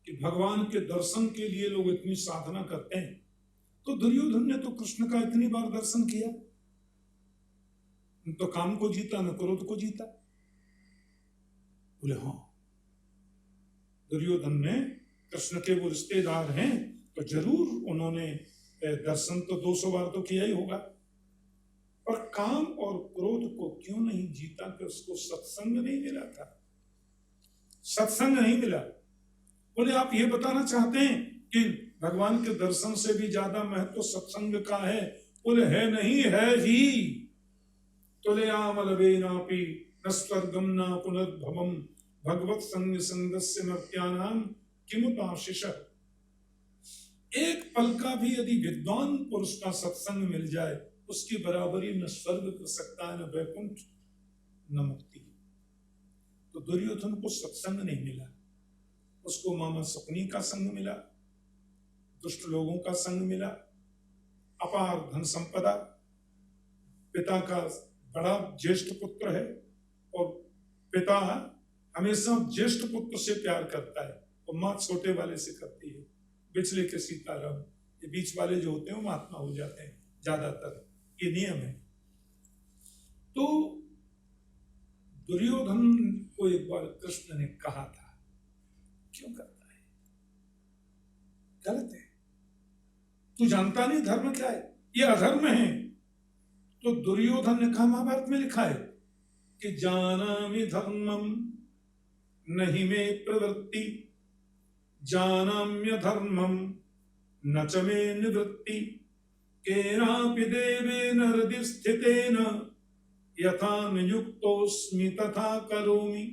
कि भगवान के दर्शन के लिए लोग इतनी साधना करते हैं, तो दुर्योधन ने तो कृष्ण का इतनी बार दर्शन किया, तो काम को जीता न क्रोध को जीता। बोले हाँ, दुर्योधन ने, कृष्ण के वो रिश्तेदार हैं, तो जरूर उन्होंने दर्शन तो 200 बार तो किया ही होगा, पर काम और क्रोध को क्यों नहीं जीता? कि उसको सत्संग नहीं मिला था, सत्संग नहीं मिला। बोले आप ये बताना चाहते हैं कि भगवान के दर्शन से भी ज्यादा महत्व सत्संग का है, कुल है नहीं है ही, तुलयामलवेनापि न स्वर्गम न पुनर्भवम भगवत संग संगस्य मर्त्यानाम किमुताशिष। एक पल का भी यदि विद्वान पुरुष का सत्संग मिल जाए, उसकी बराबरी न स्वर्ग कर सकता है, न वैकुंठ, न मुक्ति। तो दुर्योधन को सत्संग नहीं मिला, उसको मामा सपनी का संग मिला, दुष्ट लोगों का संग मिला, अपार धन संपदा, पिता का बड़ा ज्येष्ठ पुत्र है और पिता हमेशा ज्येष्ठ पुत्र से प्यार करता है और माँ छोटे वाले से करती है। बिचले के सीताराम, ये बीच वाले जो होते हैं वो महात्मा हो जाते हैं ज्यादातर, ये नियम है। तो दुर्योधन को एक बार कृष्ण ने कहा था, क्यों करता है, गलत है, तू जानता नहीं धर्म क्या है, ये अधर्म है। तो दुर्योधन ने कहा, महाभारत में लिखा है कि जानामि धर्मम नहीं में प्रवृत्ति, जानाम्य धर्मम न च मे निवृत्ति, केनापि देवेन हृदि स्थितेन यथा नियुक्तोस्मि तथा करोमि।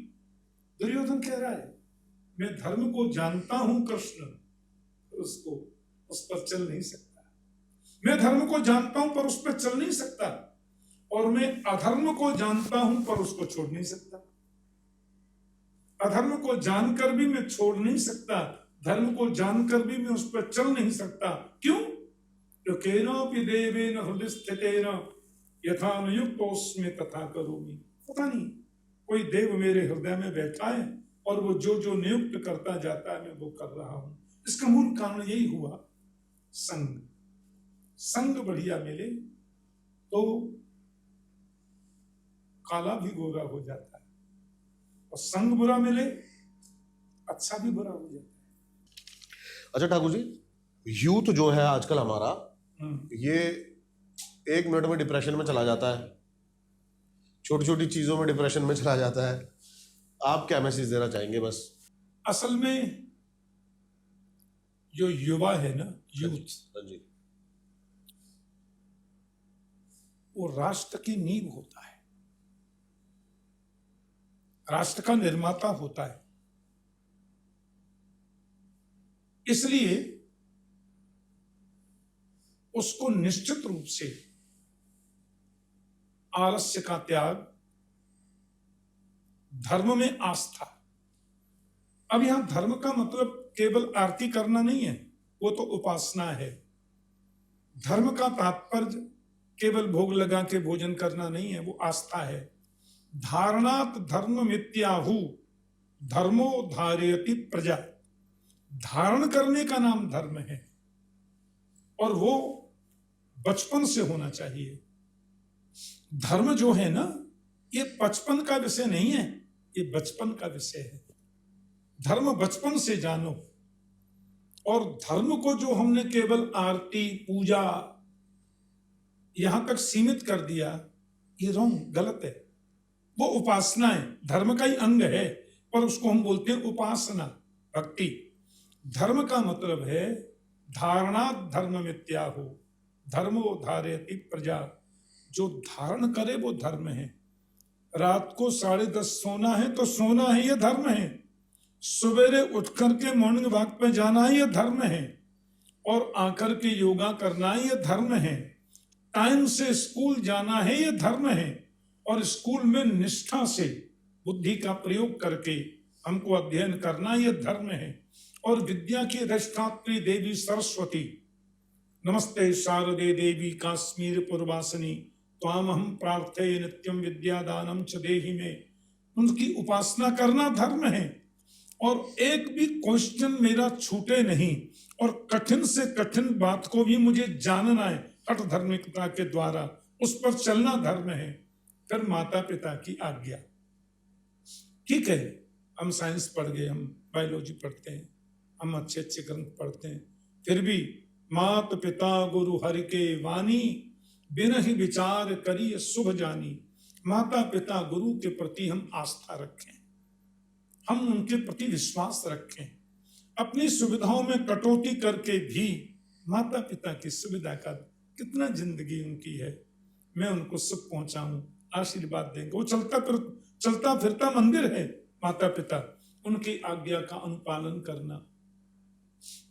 दुर्योधन कह रहा है, मैं धर्म को जानता हूं कृष्ण, उसको उस पर चल नहीं सकता। मैं धर्म को जानता हूं पर उस पर चल नहीं सकता, और मैं अधर्म को जानता हूं पर उसको छोड़ नहीं सकता। अधर्म को जानकर भी मैं छोड़ नहीं सकता, धर्म को जानकर भी मैं उस पर चल नहीं सकता। क्यों? तो केनापि देवेन हृदि स्थितेन यथा नियुक्तोस्मि तथा करोमि। पता नहीं, कोई देव मेरे हृदय में बैठा है और वो जो जो नियुक्त करता जाता है मैं वो कर रहा हूं। इसका मूल कारण यही हुआ, संग। संग बढ़िया मिले तो काला भी गोरा हो जाता है, और संग बुरा मिले अच्छा भी बुरा हो जाता है। अच्छा ठाकुर जी, यूथ जो है आजकल हमारा, ये 1 मिनट में डिप्रेशन में चला जाता है, छोटी छोटी चीजों में डिप्रेशन में चला जाता है। आप क्या मैसेज देना चाहेंगे? बस असल में जो युवा है ना, यूथ, जी, वो राष्ट्र की नींव होता है, राष्ट्र का निर्माता होता है। इसलिए उसको निश्चित रूप से आलस्य का त्याग, धर्म में आस्था। अब यहां धर्म का मतलब केवल आरती करना नहीं है, वो तो उपासना है। धर्म का तात्पर्य केवल भोग लगा के भोजन करना नहीं है, वो आस्था है। धारणात धर्म मित्याहु धर्मो धारयति प्रजा। धारण करने का नाम धर्म है, और वो बचपन से होना चाहिए। धर्म जो है ना, ये बचपन का विषय नहीं है, ये बचपन का विषय है। धर्म बचपन से जानो, और धर्म को जो हमने केवल आरती पूजा यहां तक सीमित कर दिया, ये रॉन्ग, गलत है। वो उपासना है, धर्म का ही अंग है, पर उसको हम बोलते हैं उपासना, भक्ति। धर्म का मतलब है धारणात धर्म मित्याहु धर्मो धारयति प्रजा। जो धारण करे वो धर्म है। रात को 10:30 सोना है तो सोना है, ये धर्म है। सवेरे उठ करके मॉर्निंग वॉक पे जाना है, ये धर्म है। और आकर के योगा करना है, ये धर्म है। टाइम से स्कूल जाना है, ये धर्म है। और स्कूल में निष्ठा से बुद्धि का प्रयोग करके हमको अध्ययन करना, ये धर्म है। और विद्या की अधिष्ठात्री देवी सरस्वती, नमस्ते शारदे देवी काश्मीर पूर्वासिनी त्वाम हम प्रार्थये नित्यम विद्यादानम च देहि में। उनकी उपासना करना धर्म है। और एक भी क्वेश्चन मेरा छूटे नहीं, और कठिन से कठिन बात को भी मुझे जानना है हठ धार्मिकता के द्वारा, उस पर चलना धर्म है। फिर माता पिता की आज्ञा। ठीक है, हम साइंस पढ़ गए, हम बायोलॉजी पढ़ते हैं, हम अच्छे अच्छे ग्रंथ पढ़ते हैं, फिर भी मात पिता गुरु हरि के वाणी बिन ही विचार करिए शुभ जानी। माता पिता गुरु के प्रति हम आस्था रखें, हम उनके प्रति विश्वास रखें। अपनी सुविधाओं में कटौती करके भी माता पिता की सुविधा का कितना जिंदगी उनकी है, मैं उनको सुख पहुंचाऊं, आशीर्वाद देंगे। वो चलता फिरता मंदिर है माता पिता, उनकी आज्ञा का अनुपालन करना।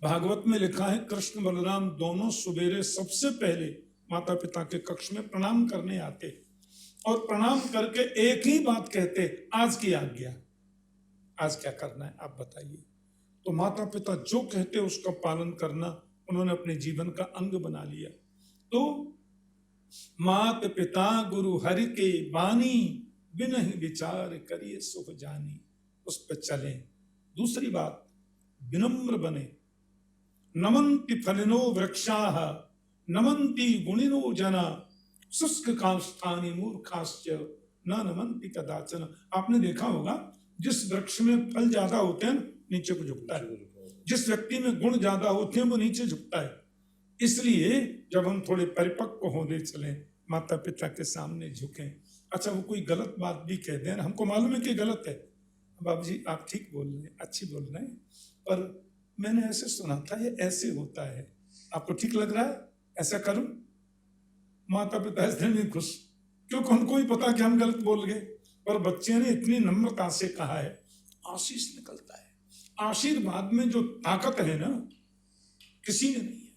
भागवत में लिखा है कृष्ण बलराम दोनों सुबेरे सबसे पहले माता पिता के कक्ष में प्रणाम करने आते और प्रणाम करके एक ही बात कहते, आज की आज्ञा, आज क्या करना है आप बताइए। तो माता पिता जो कहते उसका पालन करना उन्होंने अपने जीवन का अंग बना लिया। तो मात पिता गुरु हरि के बानी, बिनहि विचार करिए सुख जानी, उस पर चलें। दूसरी बात, विनम्र बने। नमन्ति फलिनो वृक्षाः नमन्ति गुणिनो जना, शुष्क काष्ठानि मूर्खाश्च न नमन्ति कदाचन। आपने देखा होगा जिस वृक्ष में फल ज्यादा होते हैं नीचे को झुकता है, जिस व्यक्ति में गुण ज्यादा होते हैं वो नीचे झुकता है। इसलिए जब हम थोड़े परिपक्व होने चले, माता पिता के सामने झुकें। अच्छा, वो कोई गलत बात भी कह दें, हमको मालूम है कि गलत है, बाबू जी आप ठीक बोल रहे हैं, अच्छी बोल रहे हैं, पर मैंने ऐसे सुना था ये ऐसे होता है, आपको ठीक लग रहा है, ऐसा करूं? माता पिता इसलिए नहीं खुश क्योंकि उनको ही पता कि हम गलत बोल गए, पर बच्चे ने इतनी नम्रता से कहा है, आशीष निकलता है। आशीर्वाद में जो ताकत है ना, किसी ने नहीं है।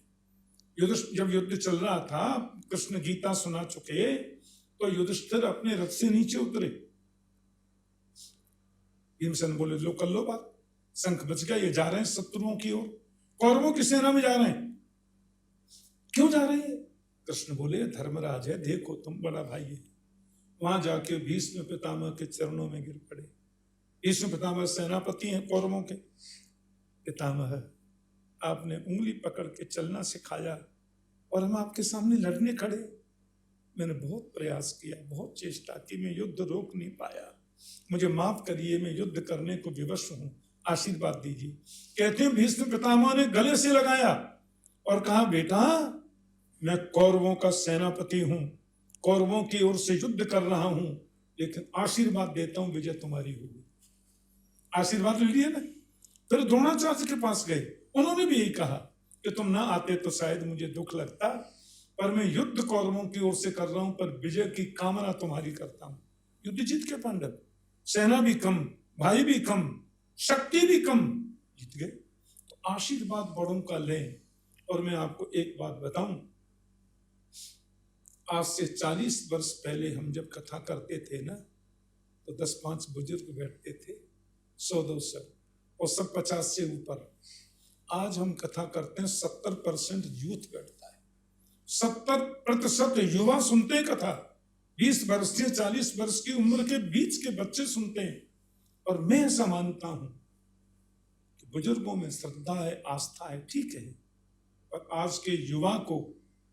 जब युद्ध चल रहा था, कृष्ण गीता सुना चुके, तो युधिष्ठिर अपने रथ से नीचे उतरे। भीमसेन बोले लो कर लो बात, शंख बज गया, ये जा रहे हैं शत्रुओं की ओर, कौरवों की सेना में जा रहे हैं। क्यों जा रहे हैं? कृष्ण बोले धर्मराज है, देखो तुम बड़ा भाई है। वहां जाके भीष्म पितामह के चरणों में गिर पड़े। भीष्म पितामह सेनापति हैं कौरवों के। पितामह, आपने उंगली पकड़ के चलना सिखाया और हम आपके सामने लड़ने खड़े। मैंने बहुत प्रयास किया, बहुत चेष्टा की, मैं युद्ध रोक नहीं पाया, मुझे माफ करिए, मैं युद्ध करने को विवश हूं, आशीर्वाद दीजिए। कहते हैं भीष्म पितामह ने गले से लगाया और कहा, बेटा मैं कौरवों का सेनापति हूं, कौरवों की ओर से युद्ध कर रहा हूं, लेकिन आशीर्वाद देता हूं विजय तुम्हारी होगी। आशीर्वाद ले लिए ना। फिर द्रोणाचार्य के पास गए, उन्होंने भी यही कहा कि तुम ना आते तो शायद मुझे दुख लगता, पर मैं युद्ध कौरवों की ओर से कर रहा हूं, पर विजय की कामना तुम्हारी करता हूं। युद्ध जीत के पांडव, सेना भी कम, भाई भी कम, शक्ति भी कम, जीत गए। तो आशीर्वाद बड़ों का लें। और मैं आपको एक बात बताऊं, आज से 40 वर्ष पहले हम जब कथा करते थे ना, तो 10-5 बुजुर्ग बैठते थे, 100-200, और सब 50 से ऊपर। आज हम कथा करते हैं 70% यूथ बैठता है, 70% युवा सुनते हैं कथा। 20 वर्ष से 40 वर्ष की उम्र के बीच के बच्चे सुनते हैं। और मैं ऐसा मानता हूं कि बुजुर्गों में श्रद्धा है, आस्था है, ठीक है, पर आज के युवा को,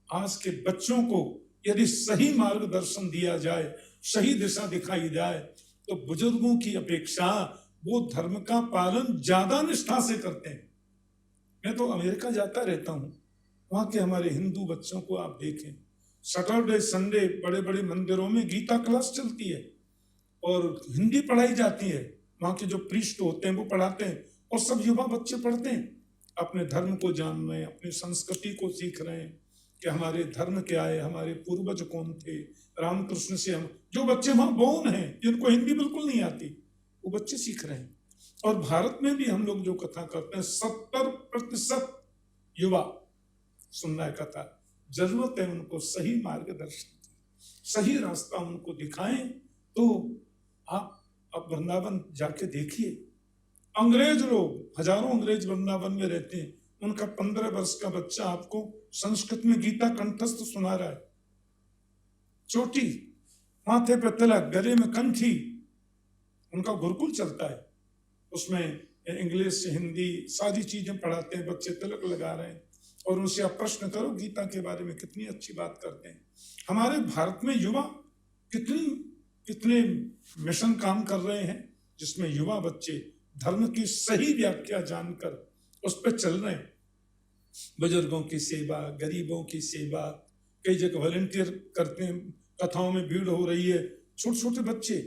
आज के बच्चों को यदि सही मार्गदर्शन दिया जाए, सही दिशा दिखाई जाए, तो बुजुर्गों की अपेक्षा वो धर्म का पालन ज्यादा निष्ठा से करते हैं। मैं तो अमेरिका जाता रहता हूं, वहां के हमारे हिंदू बच्चों को आप देखें, सैटरडे संडे बड़े बड़े मंदिरों में गीता क्लास चलती है और हिंदी पढ़ाई जाती है। वहां के जो प्रीस्ट होते हैं वो पढ़ाते हैं और सब युवा बच्चे पढ़ते हैं, अपने धर्म को जान रहे हैं, अपनी संस्कृति को सीख रहे हैं कि हमारे धर्म क्या है, हमारे पूर्वज कौन थे, रामकृष्ण से हम, जो बच्चे वहां बोन हैं, जिनको हिंदी बिल्कुल नहीं आती, वो बच्चे सीख रहे हैं। और भारत में भी हम लोग जो कथा करते हैं, 70% युवा सुन रहा है कथा। जरूरत है उनको सही मार्गदर्शन की, सही रास्ता उनको दिखाएं। तो आप वृंदावन जाके देखिए, अंग्रेज लोग, हजारों अंग्रेज वृंदावन में रहते हैं, उनका 15 वर्ष का बच्चा आपको संस्कृत में गीता कंठस्थ सुना रहा है। चोटी, माथे पे तिलक, गले में कंठी, उनका गुरुकुल चलता है, उसमें इंग्लिश हिंदी सारी चीजें पढ़ाते हैं, बच्चे तिलक लगा रहे हैं। और उनसे आप प्रश्न करो गीता के बारे में, कितनी अच्छी बात करते हैं। हमारे भारत में युवा कितने मिशन काम कर रहे हैं, जिसमें युवा बच्चे धर्म की सही व्याख्या जानकर उस पर चल रहे हैं। बुजुर्गों की सेवा, गरीबों की सेवा, कई जगह वॉलंटियर करते हैं, कथाओं में भीड़ हो रही है, छोटे छोटे बच्चे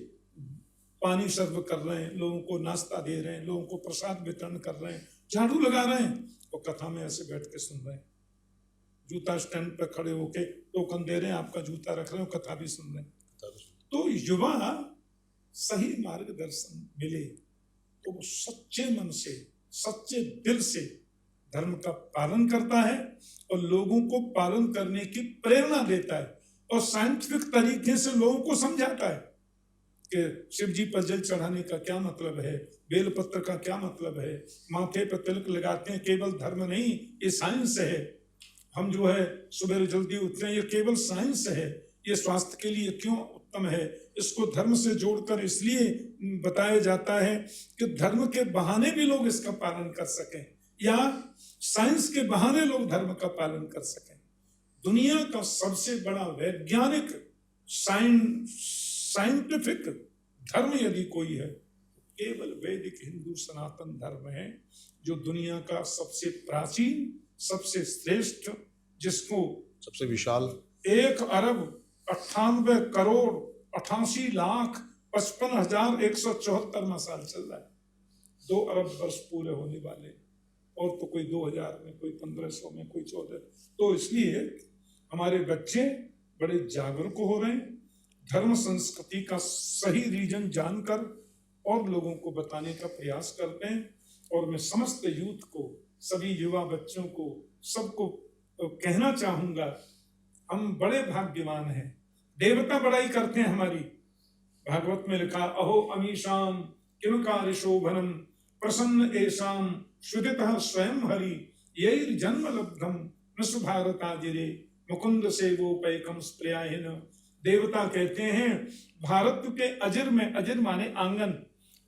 पानी सर्व कर रहे हैं, लोगों को नाश्ता दे रहे हैं, लोगों को प्रसाद वितरण कर रहे हैं, झाड़ू लगा रहे हैं, और कथा में ऐसे बैठ के सुन रहे हैं। जूता स्टैंड पर खड़े होके टोकन दे रहे हैं, आपका जूता रख रहे हो, कथा भी सुन रहे हैं। तो युवा सही मार्गदर्शन मिले तो वो सच्चे मन से, सच्चे दिल से धर्म का पालन करता है और लोगों को पालन करने की प्रेरणा देता है और साइंटिफिक तरीके से लोगों को समझाता है कि शिव जी पर जल चढ़ाने का क्या मतलब है, बेलपत्र का क्या मतलब है, माथे पर तिलक लगाते हैं केवल धर्म नहीं, ये साइंस है। हम जो है सुबह जल्दी उठते हैं, ये केवल साइंस है। ये स्वास्थ्य के लिए क्यों उत्तम है, इसको धर्म से जोड़कर इसलिए बताया जाता है कि धर्म के बहाने भी लोग इसका पालन कर सकें या साइंस के बहाने लोग धर्म का पालन कर सकें। दुनिया का सबसे बड़ा वैज्ञानिक साइंटिफिक धर्म यदि कोई है, केवल वैदिक हिंदू सनातन धर्म है, जो दुनिया का सबसे प्राचीन, सबसे श्रेष्ठ, जिसको सबसे विशाल 1,98,88,55,174 साल चल रहा है। 2 अरब वर्ष पूरे होने वाले, और तो कोई 2000 में, कोई 1500 में, कोई 14। तो इसलिए हमारे बच्चे बड़े जागरूक हो रहे हैं, धर्म संस्कृति का सही रीजन जानकर और लोगों को बताने का प्रयास करते हैं। और मैं समस्त यूथ को, सभी युवा बच्चों को, सबको कहना चाहूंगा, हम बड़े भाग्यवान हैं। देवता बड़ाई करते हैं हमारी। भागवत में लिखा, अहो अमीशाम किम कार्य शोभनम प्रसन्न एशाम श्रुतितः स्वयं हरि यैर जन्म लब्धम नसु भारताजिरे मुकुंद सेवोपैकम स्प्रियाहिन। देवता कहते हैं भारत के अजर में, अजर माने आंगन,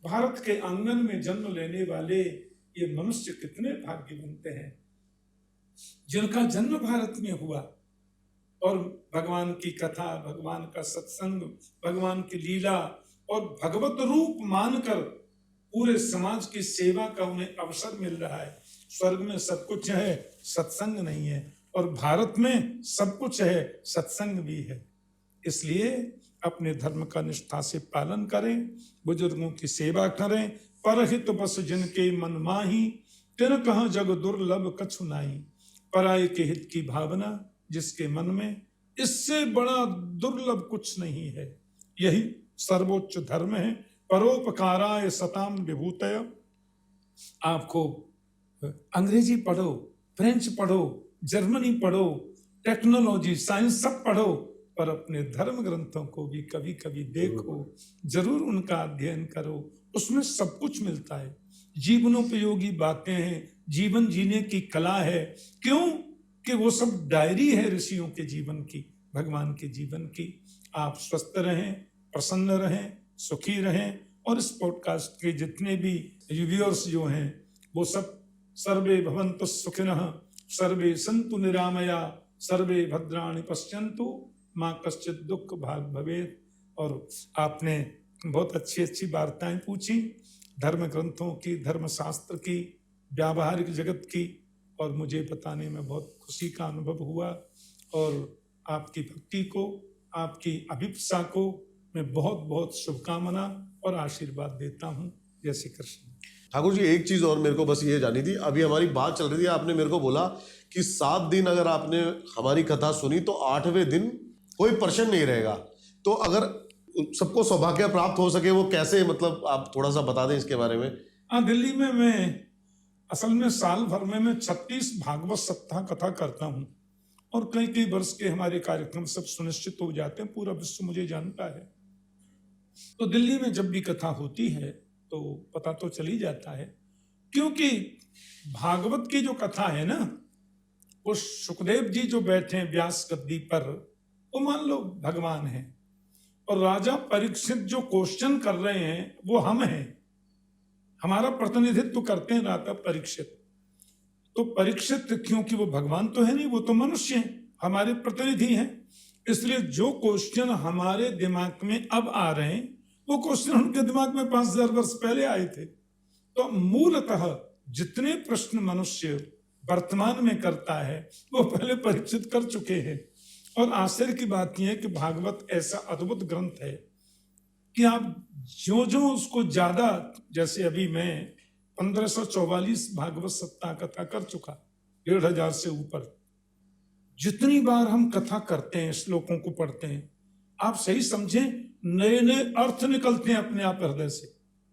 भारत के आंगन में जन्म लेने वाले ये मनुष्य कितने भाग्यवंत हैं जिनका जन्म भारत में हुआ। और भगवान की कथा, भगवान का सत्संग, भगवान की लीला और भगवत रूप मानकर पूरे समाज की सेवा का उन्हें अवसर मिल रहा है। स्वर्ग में सब कुछ है, सत्संग नहीं है, और भारत में सब कुछ है, सत्संग भी है। इसलिए अपने धर्म का निष्ठा से पालन करें, बुजुर्गों की सेवा करें। परहित बस जिनके मन माही, तिन कहा जग दुर्लभ कछु नाई। पराये के हित की भावना जिसके मन में, इससे बड़ा दुर्लभ कुछ नहीं है। यही सर्वोच्च धर्म है। परोपकाराय सताम विभूतय। आपको अंग्रेजी पढ़ो, फ्रेंच पढ़ो, जर्मनी पढ़ो, टेक्नोलॉजी, साइंस सब पढ़ो, पर अपने धर्म ग्रंथों को भी कभी कभी देखो, जरूर उनका अध्ययन करो। उसमें सब कुछ मिलता है, जीवनोपयोगी बातें हैं, जीवन जीने की कला है। क्यों कि वो सब डायरी है ऋषियों के जीवन की, भगवान के जीवन की। आप स्वस्थ रहें, प्रसन्न रहें, सुखी रहें, और इस पॉडकास्ट के जितने भी व्यूअर्स जो हैं वो सब सर्वे भवन्तु सुखिनः, सर्वे सन्तु निरामया, सर्वे भद्राणि पश्यन्तु मां कश्चित् दुःख भाग भवेत्। और आपने बहुत अच्छी अच्छी वार्ताएं पूछी, धर्म ग्रंथों की, धर्म शास्त्र की, व्यावहारिक जगत की, और मुझे बताने में बहुत खुशी का अनुभव हुआ। और आपकी भक्ति को, आपकी अभिप्सा को मैं बहुत बहुत शुभकामना और आशीर्वाद देता हूँ। जय श्री कृष्ण। ठाकुर जी, एक चीज और मेरे को बस ये जानी थी, अभी हमारी बात चल रही थी, आपने मेरे को बोला कि 7 दिन अगर आपने हमारी कथा सुनी तो 8वें दिन कोई प्रश्न नहीं रहेगा। तो अगर सबको सौभाग्य प्राप्त हो सके, वो कैसे, मतलब आप थोड़ा सा बता दें इसके बारे में। हाँ, दिल्ली में मैं असल में साल भर में मैं 36 भागवत सप्ताह कथा करता हूँ, और कई कई वर्ष के हमारे कार्यक्रम सब सुनिश्चित हो जाते हैं, पूरा विश्व मुझे जानता है। तो दिल्ली में जब भी कथा होती है तो पता तो चल ही जाता है, क्योंकि भागवत की जो कथा है ना, वो सुखदेव जी जो बैठे हैं व्यास गद्दी पर, वो मान लो भगवान हैं, और राजा परीक्षित जो क्वेश्चन कर रहे हैं वो हम हैं, हमारा प्रतिनिधित्व करते हैं राजा परीक्षित। तो परीक्षित क्योंकि वो भगवान तो है नहीं, वो तो मनुष्य हैं, हमारे प्रतिनिधि हैं। इसलिए जो क्वेश्चन हमारे दिमाग में अब आ रहे हैं वो क्वेश्चन उनके दिमाग में 5000 वर्ष पहले आए थे। तो मूलतः जितने प्रश्न मनुष्य वर्तमान में करता है वो पहले परीक्षित कर चुके हैं। और आश्चर्य की बात यह है कि भागवत ऐसा अद्भुत ग्रंथ है कि आप जो जो उसको ज्यादा, जैसे अभी मैं 1544 भागवत सप्ताह कथा कर चुका, 1500 से ऊपर। जितनी बार हम कथा करते हैं, श्लोकों को पढ़ते हैं, आप सही समझें, नए नए अर्थ निकलते हैं अपने आप हृदय से।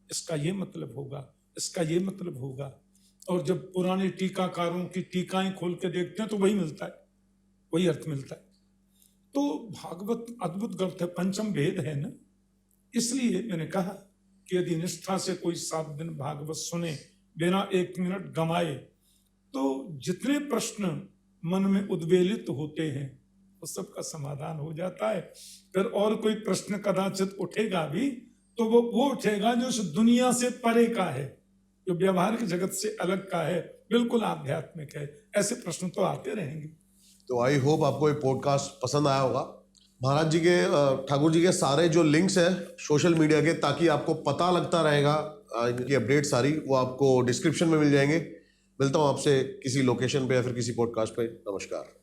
इसका ये मतलब होगा, इसका ये मतलब होगा। और जब पुराने टीकाकारों की टीकाएं खोल के देखते हैं तो वही मिलता है, वही अर्थ मिलता है। तो भागवत अद्भुत ग्रंथ है, पंचम वेद है ना। इसलिए मैंने कहा कि यदि निष्ठा से कोई 7 दिन भागवत सुने बिना 1 मिनट गंवाए, तो जितने प्रश्न मन में उद्वेलित होते हैं उस सब का समाधान हो जाता है। फिर और कोई प्रश्न कदाचित उठेगा भी तो वो उठेगा जो इस दुनिया से परे का है, जो व्यवहारिक जगत से अलग का है, बिल्कुल आध्यात्मिक है। ऐसे प्रश्न तो आते रहेंगे। तो आई होप आपको ये पॉडकास्ट पसंद आया होगा। महाराज जी के ठाकुर जी के सारे जो लिंक्स हैं सोशल मीडिया के, ताकि आपको पता लगता रहेगा इनकी अपडेट सारी, वो आपको डिस्क्रिप्शन में मिल जाएंगे। मिलता हूँ आपसे किसी लोकेशन पे या फिर किसी पॉडकास्ट पे। नमस्कार।